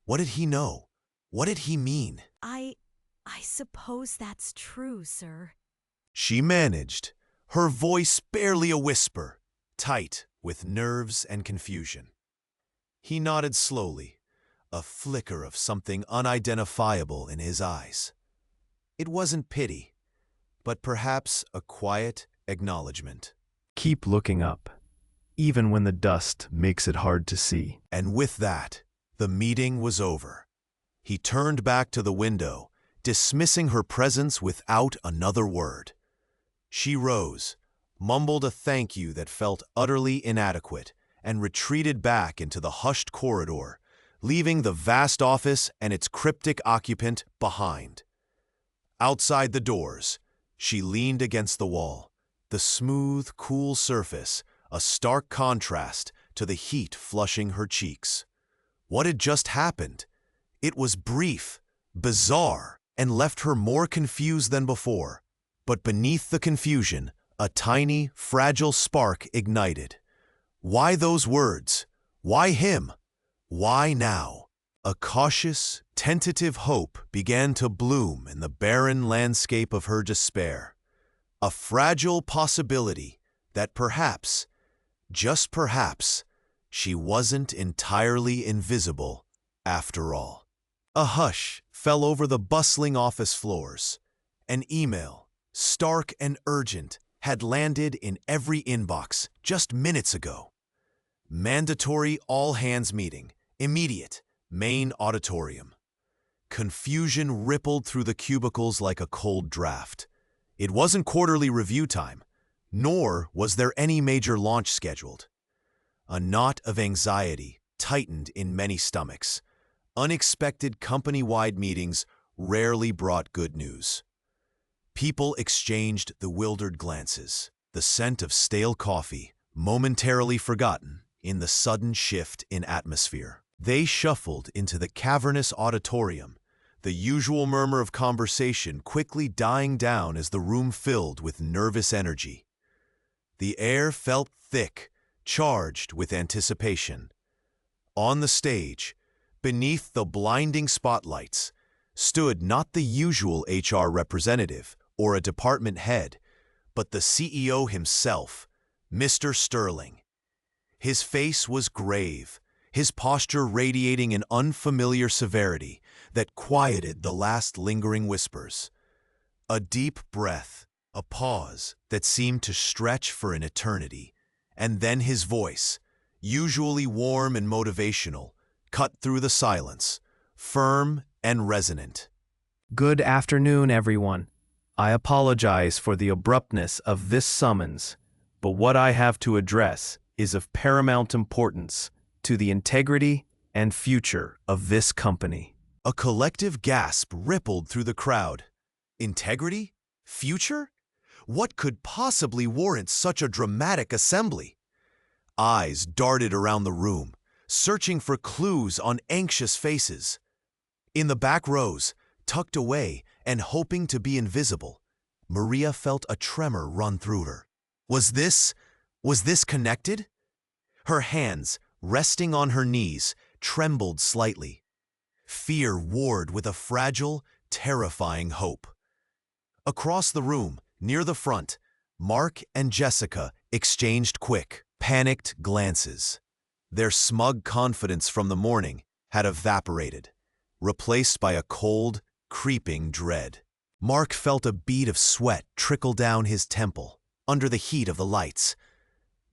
[SPEAKER 1] What did he know? What did he mean?
[SPEAKER 3] I suppose that's true, sir.
[SPEAKER 1] She managed, her voice barely a whisper, tight with nerves and confusion. He nodded slowly, a flicker of something unidentifiable in his eyes. It wasn't pity, but perhaps a quiet acknowledgement.
[SPEAKER 4] Keep looking up, even when the dust makes it hard to see.
[SPEAKER 1] And with that, the meeting was over. He turned back to the window, dismissing her presence without another word. She rose, mumbled a thank you that felt utterly inadequate, and retreated back into the hushed corridor, leaving the vast office and its cryptic occupant behind. Outside the doors, she leaned against the wall, the smooth, cool surface a stark contrast to the heat flushing her cheeks. What had just happened? It was brief, bizarre, and left her more confused than before. But beneath the confusion, a tiny, fragile spark ignited. Why those words? Why him? Why now? A cautious, tentative hope began to bloom in the barren landscape of her despair. A fragile possibility that perhaps, just perhaps, she wasn't entirely invisible after all. A hush fell over the bustling office floors. An email, stark and urgent, had landed in every inbox just minutes ago. Mandatory all-hands meeting, immediate, main auditorium. Confusion rippled through the cubicles like a cold draft. It wasn't quarterly review time, nor was there any major launch scheduled. A knot of anxiety tightened in many stomachs. Unexpected company-wide meetings rarely brought good news. People exchanged bewildered glances. the scent of stale coffee, momentarily forgotten in the sudden shift in atmosphere. They shuffled into the cavernous auditorium, the usual murmur of conversation quickly dying down as the room filled with nervous energy. The air felt thick, charged with anticipation. On the stage, beneath the blinding spotlights, stood not the usual HR representative or a department head, but the CEO himself, Mr. Sterling. His face was grave, his posture radiating an unfamiliar severity that quieted the last lingering whispers. A deep breath, a pause that seemed to stretch for an eternity, and then his voice, usually warm and motivational, cut through the silence, firm and resonant.
[SPEAKER 4] Good afternoon, everyone. I apologize for the abruptness of this summons, but what I have to address is of paramount importance to the integrity and future of this company.
[SPEAKER 1] A collective gasp rippled through the crowd. Integrity? Future? What could possibly warrant such a dramatic assembly? Eyes darted around the room, searching for clues on anxious faces. In the back rows, tucked away and hoping to be invisible, Maria felt a tremor run through her. Was this connected? Her hands, resting on her knees, trembled slightly. Fear warred with a fragile, terrifying hope. Across the room, near the front, Mark and Jessica exchanged quick, panicked glances. Their smug confidence from the morning had evaporated, replaced by a cold, creeping dread. Mark felt a bead of sweat trickle down his temple under the heat of the lights.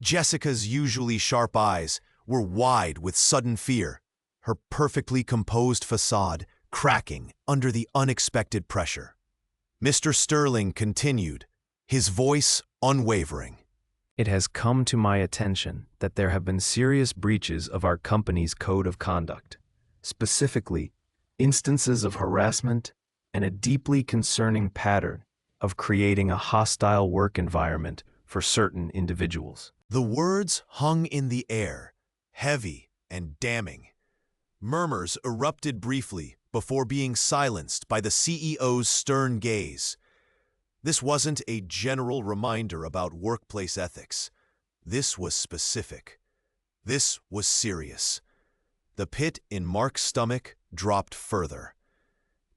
[SPEAKER 1] Jessica's usually sharp eyes were wide with sudden fear, her perfectly composed facade cracking under the unexpected pressure. Mr. Sterling continued, his voice unwavering.
[SPEAKER 4] It has come to my attention that there have been serious breaches of our company's code of conduct, specifically instances of harassment and a deeply concerning pattern of creating a hostile work environment for certain individuals.
[SPEAKER 1] The words hung in the air, heavy and damning. Murmurs erupted briefly before being silenced by the CEO's stern gaze. This wasn't a general reminder about workplace ethics. This was specific. This was serious. The pit in Mark's stomach dropped further.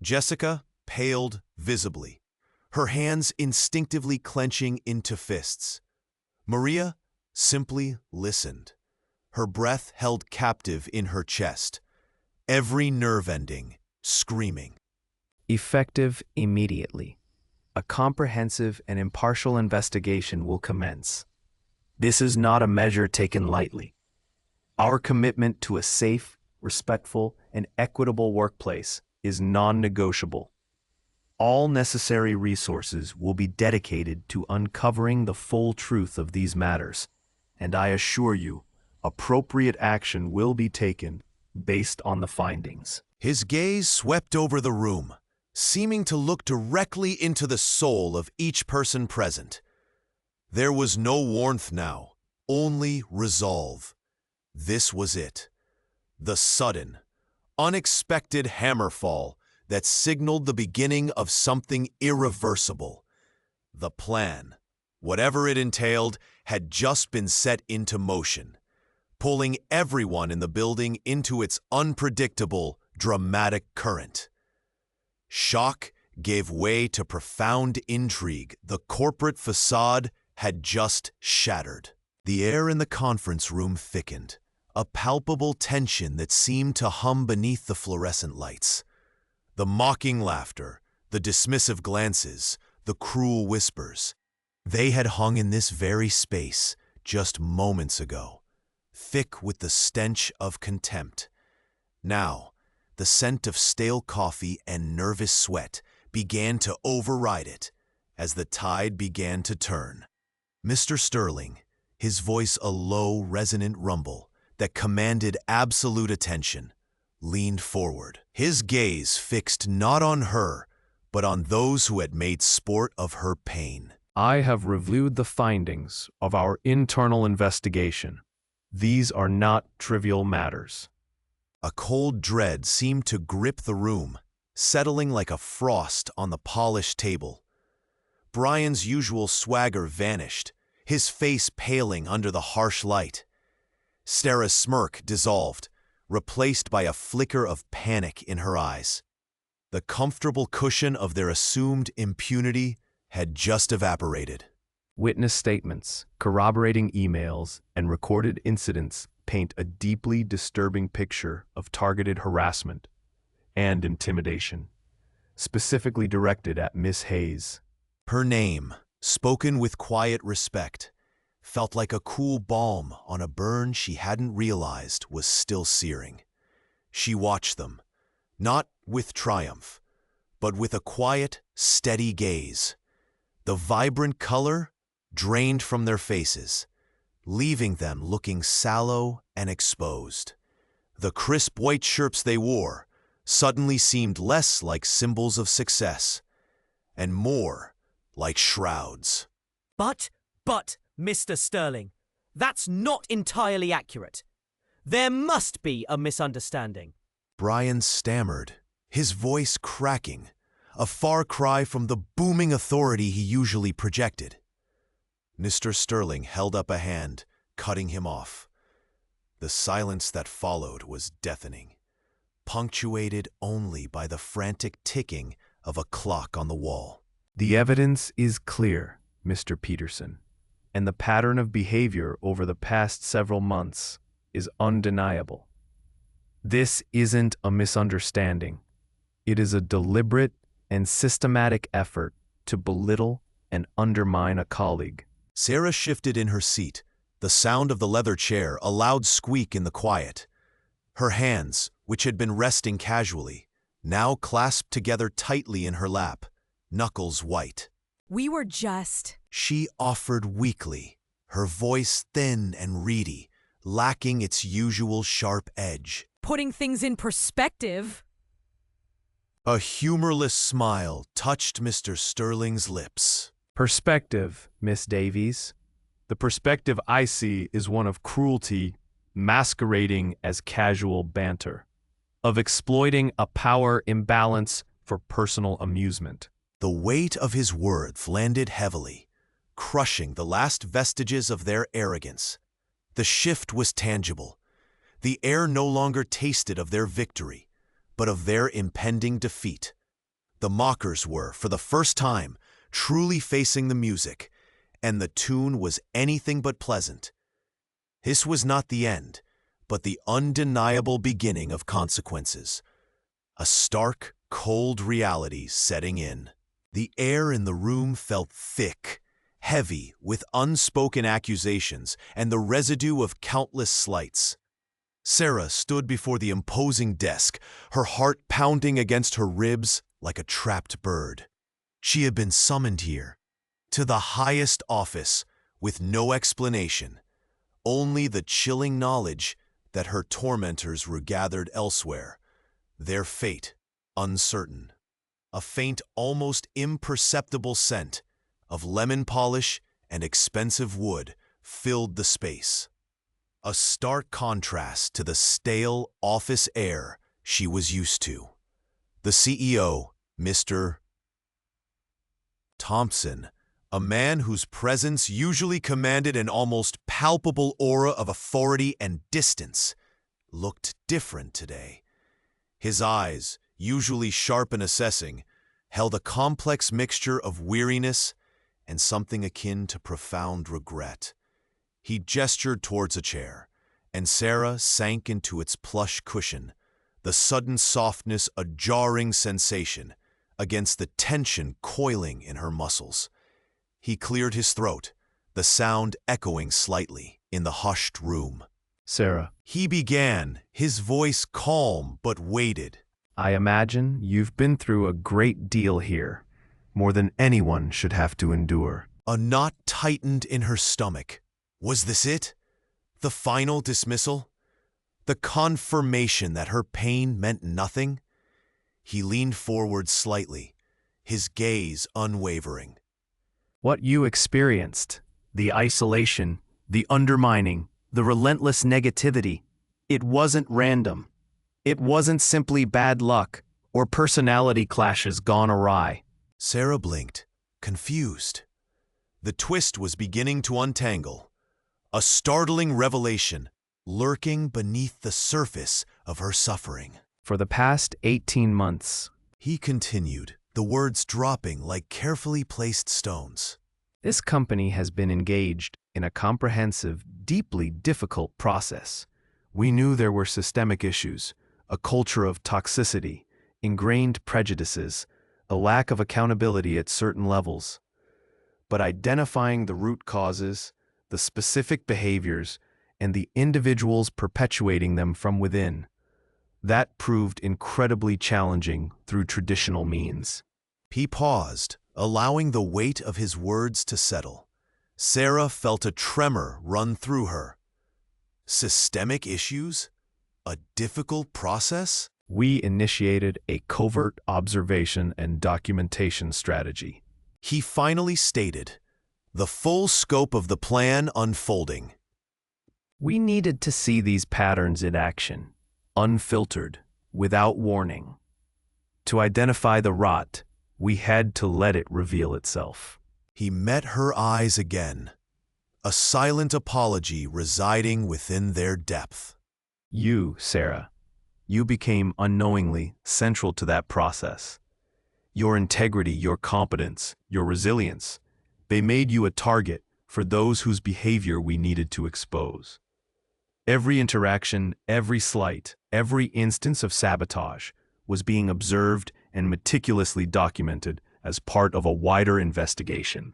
[SPEAKER 1] Jessica paled visibly, her hands instinctively clenching into fists. Maria simply listened, her breath held captive in her chest, every nerve ending screaming.
[SPEAKER 4] Effective immediately. A comprehensive and impartial investigation will commence. This is not a measure taken lightly. Our commitment to a safe, respectful, and equitable workplace is non-negotiable. All necessary resources will be dedicated to uncovering the full truth of these matters, and I assure you, appropriate action will be taken based on the findings.
[SPEAKER 1] His gaze swept over the room, seeming to look directly into the soul of each person present. There was no warmth now, only resolve. This was it. The sudden, unexpected hammerfall that signaled the beginning of something irreversible. The plan, whatever it entailed, had just been set into motion, pulling everyone in the building into its unpredictable, dramatic current. Shock gave way to profound intrigue. The corporate facade had just shattered. The air in the conference room thickened, a palpable tension that seemed to hum beneath the fluorescent lights. The mocking laughter, the dismissive glances, the cruel whispers, they had hung in this very space just moments ago, thick with the stench of contempt. Now, the scent of stale coffee and nervous sweat began to override it as the tide began to turn. Mr. Sterling, his voice a low, resonant rumble that commanded absolute attention, leaned forward, his gaze fixed not on her, but on those who had made sport of her pain.
[SPEAKER 4] I have reviewed the findings of our internal investigation. These are not trivial matters.
[SPEAKER 1] A cold dread seemed to grip the room, settling like a frost on the polished table. Brian's usual swagger vanished, his face paling under the harsh light. Sarah's smirk dissolved, replaced by a flicker of panic in her eyes. The comfortable cushion of their assumed impunity had just evaporated.
[SPEAKER 4] Witness statements, corroborating emails, and recorded incidents paint a deeply disturbing picture of targeted harassment and intimidation, specifically directed at Miss Hayes.
[SPEAKER 1] Her name, spoken with quiet respect, felt like a cool balm on a burn she hadn't realized was still searing. She watched them, not with triumph, but with a quiet, steady gaze. The vibrant color drained from their faces, leaving them looking sallow and exposed. The crisp white shirts they wore suddenly seemed less like symbols of success, and more like shrouds.
[SPEAKER 2] But, Mr. Sterling, that's not entirely accurate. There must be a misunderstanding.
[SPEAKER 1] Brian stammered, his voice cracking, a far cry from the booming authority he usually projected. Mr. Sterling held up a hand, cutting him off. The silence that followed was deafening, punctuated only by the frantic ticking of a clock on the wall.
[SPEAKER 4] The evidence is clear, Mr. Peterson, and the pattern of behavior over the past several months is undeniable. This isn't a misunderstanding. It is a deliberate and systematic effort to belittle and undermine a colleague.
[SPEAKER 1] Sarah shifted in her seat, the sound of the leather chair a loud squeak in the quiet. Her hands, which had been resting casually, now clasped together tightly in her lap, knuckles white.
[SPEAKER 3] We were just...
[SPEAKER 1] She offered weakly, her voice thin and reedy, lacking its usual sharp edge.
[SPEAKER 3] putting things in perspective.
[SPEAKER 1] A humorless smile touched Mr. Sterling's lips.
[SPEAKER 4] Perspective, Miss Davies. The perspective I see is one of cruelty masquerading as casual banter, of exploiting a power imbalance for personal amusement.
[SPEAKER 1] The weight of his words landed heavily, crushing the last vestiges of their arrogance. The shift was tangible. The air no longer tasted of their victory, but of their impending defeat. The mockers were, for the first time, truly facing the music, and the tune was anything but pleasant. This was not the end, but the undeniable beginning of consequences. A stark, cold reality setting in. The air in the room felt thick, heavy with unspoken accusations and the residue of countless slights. Sarah stood before the imposing desk, her heart pounding against her ribs like a trapped bird. She had been summoned here, to the highest office, with no explanation, only the chilling knowledge that her tormentors were gathered elsewhere, their fate uncertain. A faint, almost imperceptible scent of lemon polish and expensive wood filled the space. A stark contrast to the stale office air she was used to. The CEO, Mr. Thompson, a man whose presence usually commanded an almost palpable aura of authority and distance, looked different today. His eyes, usually sharp and assessing, held a complex mixture of weariness and something akin to profound regret. He gestured towards a chair, and Sarah sank into its plush cushion, the sudden softness a jarring sensation against the tension coiling in her muscles. He cleared his throat, the sound echoing slightly in the hushed room.
[SPEAKER 4] Sarah,
[SPEAKER 1] He began, his voice calm but weighted.
[SPEAKER 4] I imagine you've been through a great deal here, more than anyone should have to endure.
[SPEAKER 1] A knot tightened in her stomach. Was this it? The final dismissal? The confirmation that her pain meant nothing? He leaned forward slightly, his gaze unwavering.
[SPEAKER 4] What you experienced, the isolation, the undermining, the relentless negativity, it wasn't random. It wasn't simply bad luck or personality clashes gone awry.
[SPEAKER 1] Sarah blinked, confused. The twist was beginning to untangle. A startling revelation lurking beneath the surface of her suffering.
[SPEAKER 4] For the past 18 months,
[SPEAKER 1] He continued, the words dropping like carefully placed stones.
[SPEAKER 4] this company has been engaged in a comprehensive, deeply difficult process. We knew there were systemic issues, a culture of toxicity, ingrained prejudices, a lack of accountability at certain levels. But identifying the root causes, the specific behaviors, and the individuals perpetuating them from within, that proved incredibly challenging through traditional means.
[SPEAKER 1] He paused, allowing the weight of his words to settle. Sarah felt a tremor run through her. Systemic issues? A difficult process?
[SPEAKER 4] We initiated a covert observation and documentation strategy.
[SPEAKER 1] He finally stated, the full scope of the plan unfolding.
[SPEAKER 4] We needed to see these patterns in action, unfiltered, without warning. To identify the rot, we had to let it reveal itself.
[SPEAKER 1] He met her eyes again, a silent apology residing within their depth.
[SPEAKER 4] You, Sarah, you became unknowingly central to that process. Your integrity, your competence, your resilience, they made you a target for those whose behavior we needed to expose. Every interaction, every slight, every instance of sabotage was being observed and meticulously documented as part of a wider investigation.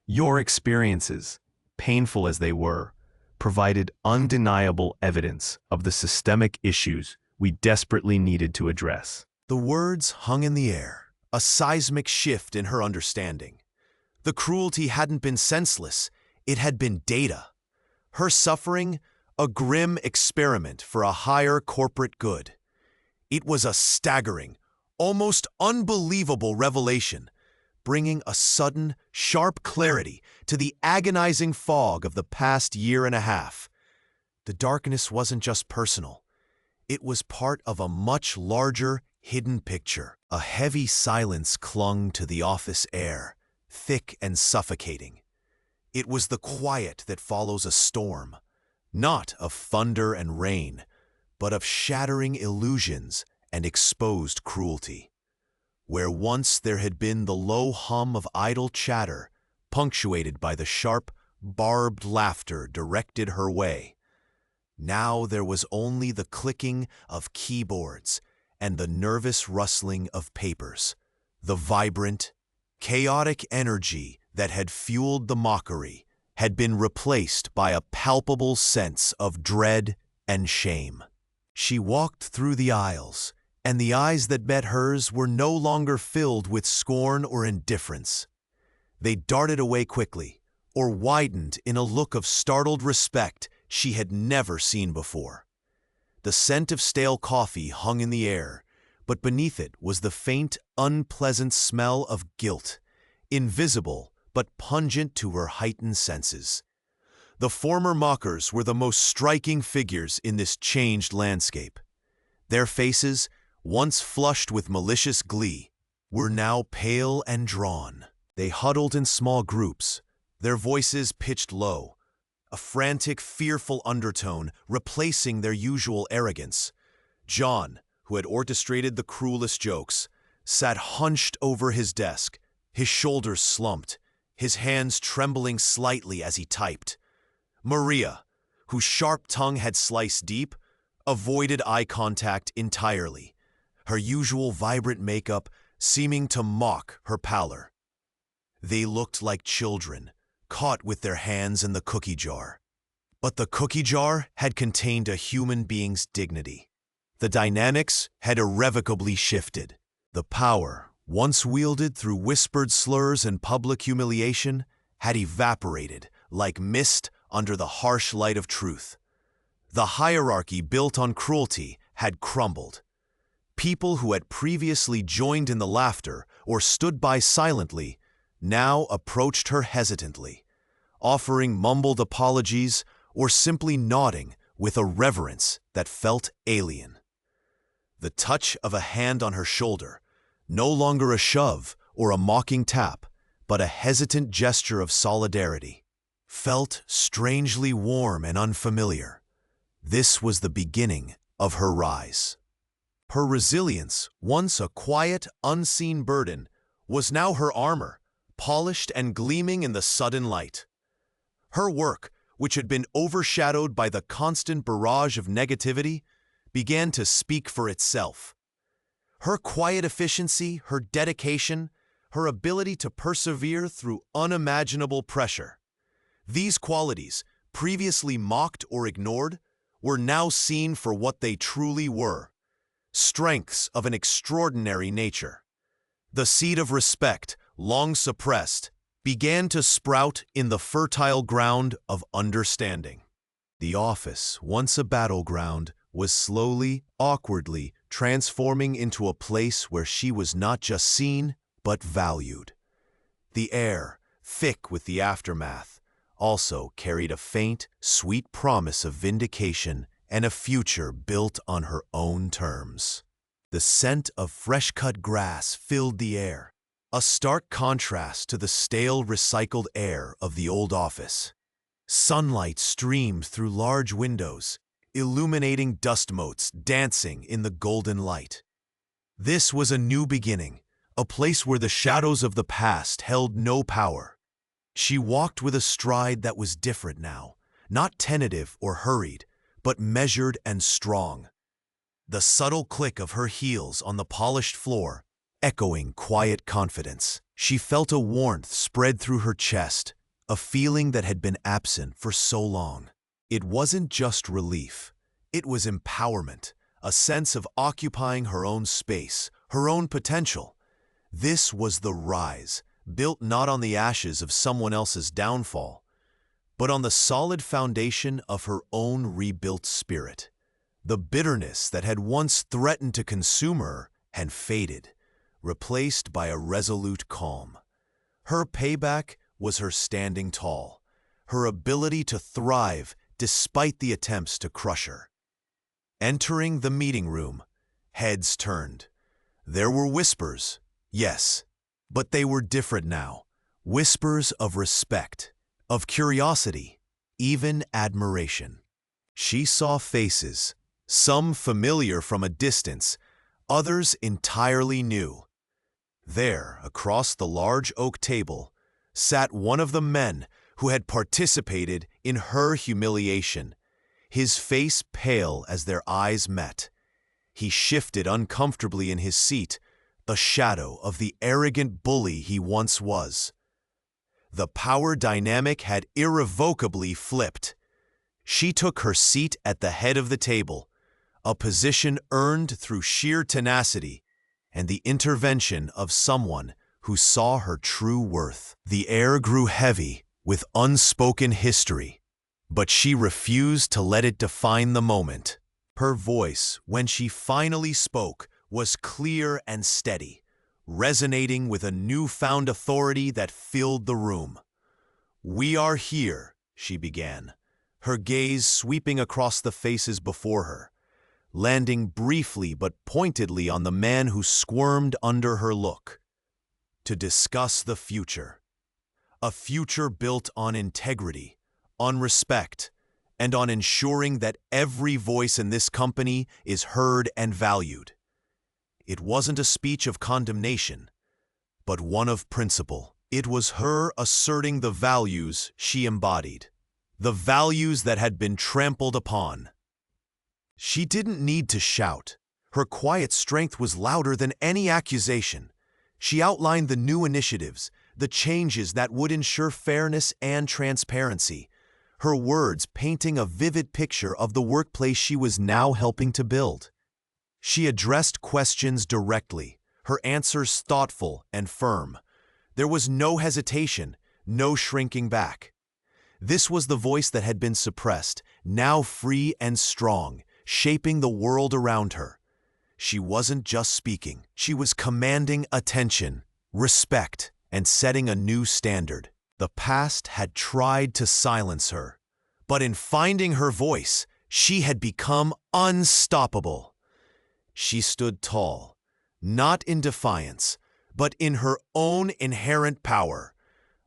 [SPEAKER 4] Your experiences, painful as they were, provided undeniable evidence of the systemic issues we desperately needed to address.
[SPEAKER 1] The words hung in the air, a seismic shift in her understanding. The cruelty hadn't been senseless, it had been data. Her suffering, a grim experiment for a higher corporate good. It was a staggering, almost unbelievable revelation, bringing a sudden, sharp clarity to the agonizing fog of the past year and a half. The darkness wasn't just personal. It was part of a much larger, hidden picture. A heavy silence clung to the office air, thick and suffocating. It was the quiet that follows a storm, not of thunder and rain, but of shattering illusions and exposed cruelty. Where once there had been the low hum of idle chatter, punctuated by the sharp, barbed laughter directed her way, now there was only the clicking of keyboards and the nervous rustling of papers. The vibrant, chaotic energy that had fueled the mockery had been replaced by a palpable sense of dread and shame. She walked through the aisles, and the eyes that met hers were no longer filled with scorn or indifference. They darted away quickly, or widened in a look of startled respect she had never seen before. The scent of stale coffee hung in the air, but beneath it was the faint, unpleasant smell of guilt, invisible but pungent to her heightened senses. The former mockers were the most striking figures in this changed landscape. Their faces, once flushed with malicious glee, were now pale and drawn. They huddled in small groups, their voices pitched low, a frantic, fearful undertone replacing their usual arrogance. John, who had orchestrated the cruelest jokes, sat hunched over his desk, his shoulders slumped, his hands trembling slightly as he typed. Maria, whose sharp tongue had sliced deep, avoided eye contact entirely, her usual vibrant makeup seeming to mock her pallor. They looked like children, caught with their hands in the cookie jar. But the cookie jar had contained a human being's dignity. The dynamics had irrevocably shifted. The power, once wielded through whispered slurs and public humiliation, had evaporated like mist under the harsh light of truth. The hierarchy built on cruelty had crumbled. People who had previously joined in the laughter or stood by silently now approached her hesitantly, offering mumbled apologies or simply nodding with a reverence that felt alien. The touch of a hand on her shoulder, no longer a shove or a mocking tap, but a hesitant gesture of solidarity, felt strangely warm and unfamiliar. This was the beginning of her rise. Her resilience, once a quiet, unseen burden, was now her armor, polished and gleaming in the sudden light. Her work, which had been overshadowed by the constant barrage of negativity, began to speak for itself. Her quiet efficiency, her dedication, her ability to persevere through unimaginable pressure. These qualities, previously mocked or ignored, were now seen for what they truly were: strengths of an extraordinary nature. The seed of respect, long suppressed, began to sprout in the fertile ground of understanding. The office, once a battleground, was slowly, awkwardly transforming into a place where she was not just seen, but valued. The air, thick with the aftermath, also carried a faint, sweet promise of vindication and a future built on her own terms. The scent of fresh-cut grass filled the air, a stark contrast to the stale, recycled air of the old office. Sunlight streamed through large windows, illuminating dust motes dancing in the golden light. This was a new beginning, a place where the shadows of the past held no power. She walked with a stride that was different now, not tentative or hurried, but measured and strong. The subtle click of her heels on the polished floor, echoing quiet confidence. She felt a warmth spread through her chest, a feeling that had been absent for so long. It wasn't just relief. It was empowerment, a sense of occupying her own space, her own potential. This was the rise, built not on the ashes of someone else's downfall, but on the solid foundation of her own rebuilt spirit. The bitterness that had once threatened to consume her had faded, replaced by a resolute calm. Her payback was her standing tall, her ability to thrive despite the attempts to crush her. Entering the meeting room, heads turned. There were whispers, yes, but they were different now. Whispers of respect, of curiosity, even admiration. She saw faces, some familiar from a distance, others entirely new. There, across the large oak table, sat one of the men who had participated in her humiliation, his face pale as their eyes met. He shifted uncomfortably in his seat, a shadow of the arrogant bully he once was. The power dynamic had irrevocably flipped. She took her seat at the head of the table, a position earned through sheer tenacity and the intervention of someone who saw her true worth. The air grew heavy with unspoken history, but she refused to let it define the moment. Her voice, when she finally spoke, was clear and steady, resonating with a newfound authority that filled the room. "We are here," she began, her gaze sweeping across the faces before her, landing briefly but pointedly on the man who squirmed under her look, "to discuss the future. A future built on integrity, on respect, and on ensuring that every voice in this company is heard and valued." It wasn't a speech of condemnation, but one of principle. It was her asserting the values she embodied, the values that had been trampled upon. She didn't need to shout. Her quiet strength was louder than any accusation. She outlined the new initiatives, the changes that would ensure fairness and transparency, her words painting a vivid picture of the workplace she was now helping to build. She addressed questions directly, her answers thoughtful and firm. There was no hesitation, no shrinking back. This was the voice that had been suppressed, now free and strong, shaping the world around her. She wasn't just speaking, she was commanding attention, respect, and setting a new standard. The past had tried to silence her, but in finding her voice, she had become unstoppable. She stood tall, not in defiance, but in her own inherent power,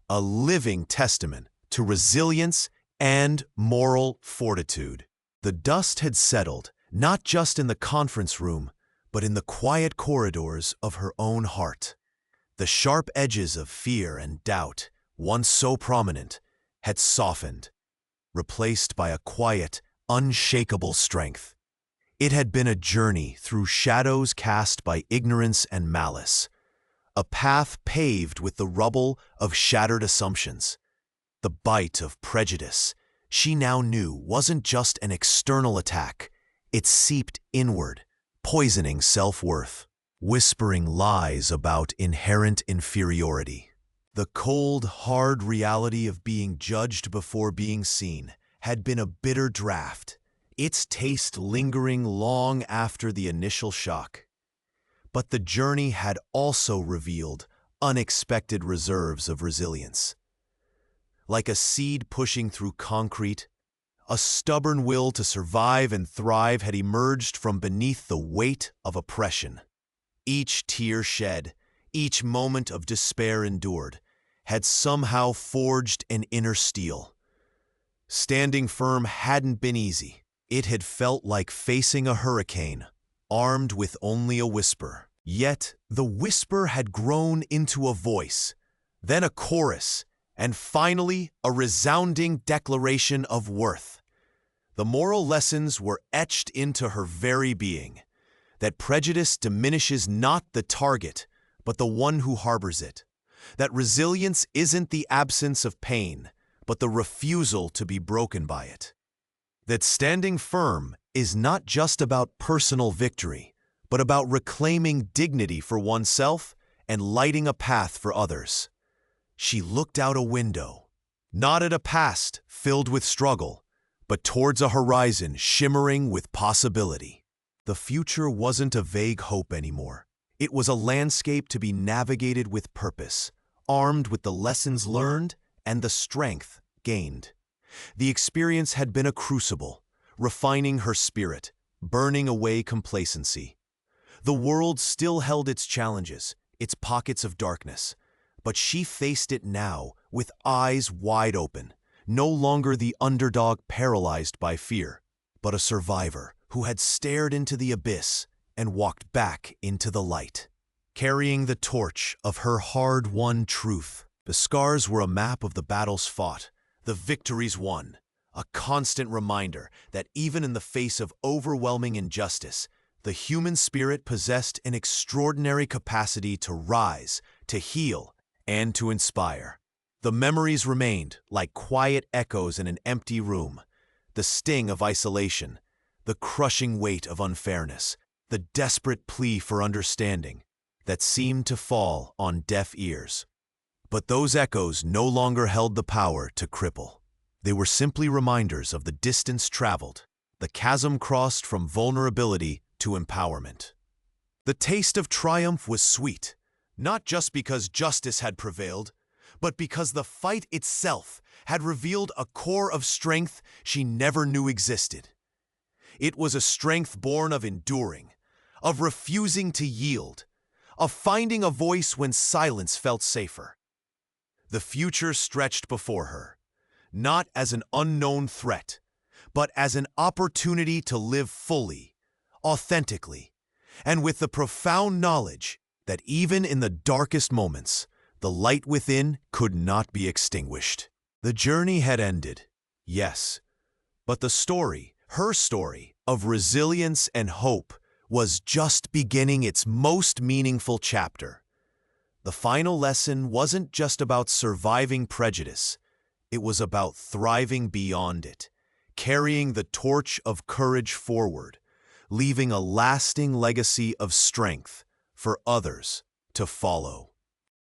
[SPEAKER 1] a living testament to resilience and moral fortitude. The dust had settled, not just in the conference room, but in the quiet corridors of her own heart. The sharp edges of fear and doubt, once so prominent, had softened, replaced by a quiet, unshakable strength. It had been a journey through shadows cast by ignorance and malice, a path paved with the rubble of shattered assumptions. The bite of prejudice, she now knew, wasn't just an external attack. It seeped inward, poisoning self-worth, whispering lies about inherent inferiority. The cold, hard reality of being judged before being seen had been a bitter draught, its taste lingering long after the initial shock. But the journey had also revealed unexpected reserves of resilience. Like a seed pushing through concrete, a stubborn will to survive and thrive had emerged from beneath the weight of oppression. Each tear shed, each moment of despair endured, had somehow forged an inner steel. Standing firm hadn't been easy. It had felt like facing a hurricane, armed with only a whisper. Yet the whisper had grown into a voice, then a chorus, and finally a resounding declaration of worth. The moral lessons were etched into her very being, that prejudice diminishes not the target, but the one who harbors it, that resilience isn't the absence of pain, but the refusal to be broken by it, that standing firm is not just about personal victory, but about reclaiming dignity for oneself and lighting a path for others. She looked out a window, not at a past filled with struggle, but towards a horizon shimmering with possibility. The future wasn't a vague hope anymore. It was a landscape to be navigated with purpose, armed with the lessons learned and the strength gained. The experience had been a crucible, refining her spirit, burning away complacency. The world still held its challenges, its pockets of darkness, but she faced it now with eyes wide open, no longer the underdog paralyzed by fear, but a survivor who had stared into the abyss and walked back into the light, carrying the torch of her hard-won truth. The scars were a map of the battles fought, the victories won, a constant reminder that even in the face of overwhelming injustice, the human spirit possessed an extraordinary capacity to rise, to heal, and to inspire. The memories remained like quiet echoes in an empty room, the sting of isolation, the crushing weight of unfairness, the desperate plea for understanding that seemed to fall on deaf ears. But those echoes no longer held the power to cripple. They were simply reminders of the distance traveled, the chasm crossed from vulnerability to empowerment. The taste of triumph was sweet, not just because justice had prevailed, but because the fight itself had revealed a core of strength she never knew existed. It was a strength born of enduring, of refusing to yield, of finding a voice when silence felt safer. The future stretched before her, not as an unknown threat, but as an opportunity to live fully, authentically, and with the profound knowledge that even in the darkest moments, the light within could not be extinguished. The journey had ended, yes, but the story, her story, of resilience and hope was just beginning its most meaningful chapter. The final lesson wasn't just about surviving prejudice. It was about thriving beyond it, carrying the torch of courage forward, leaving a lasting legacy of strength for others to follow.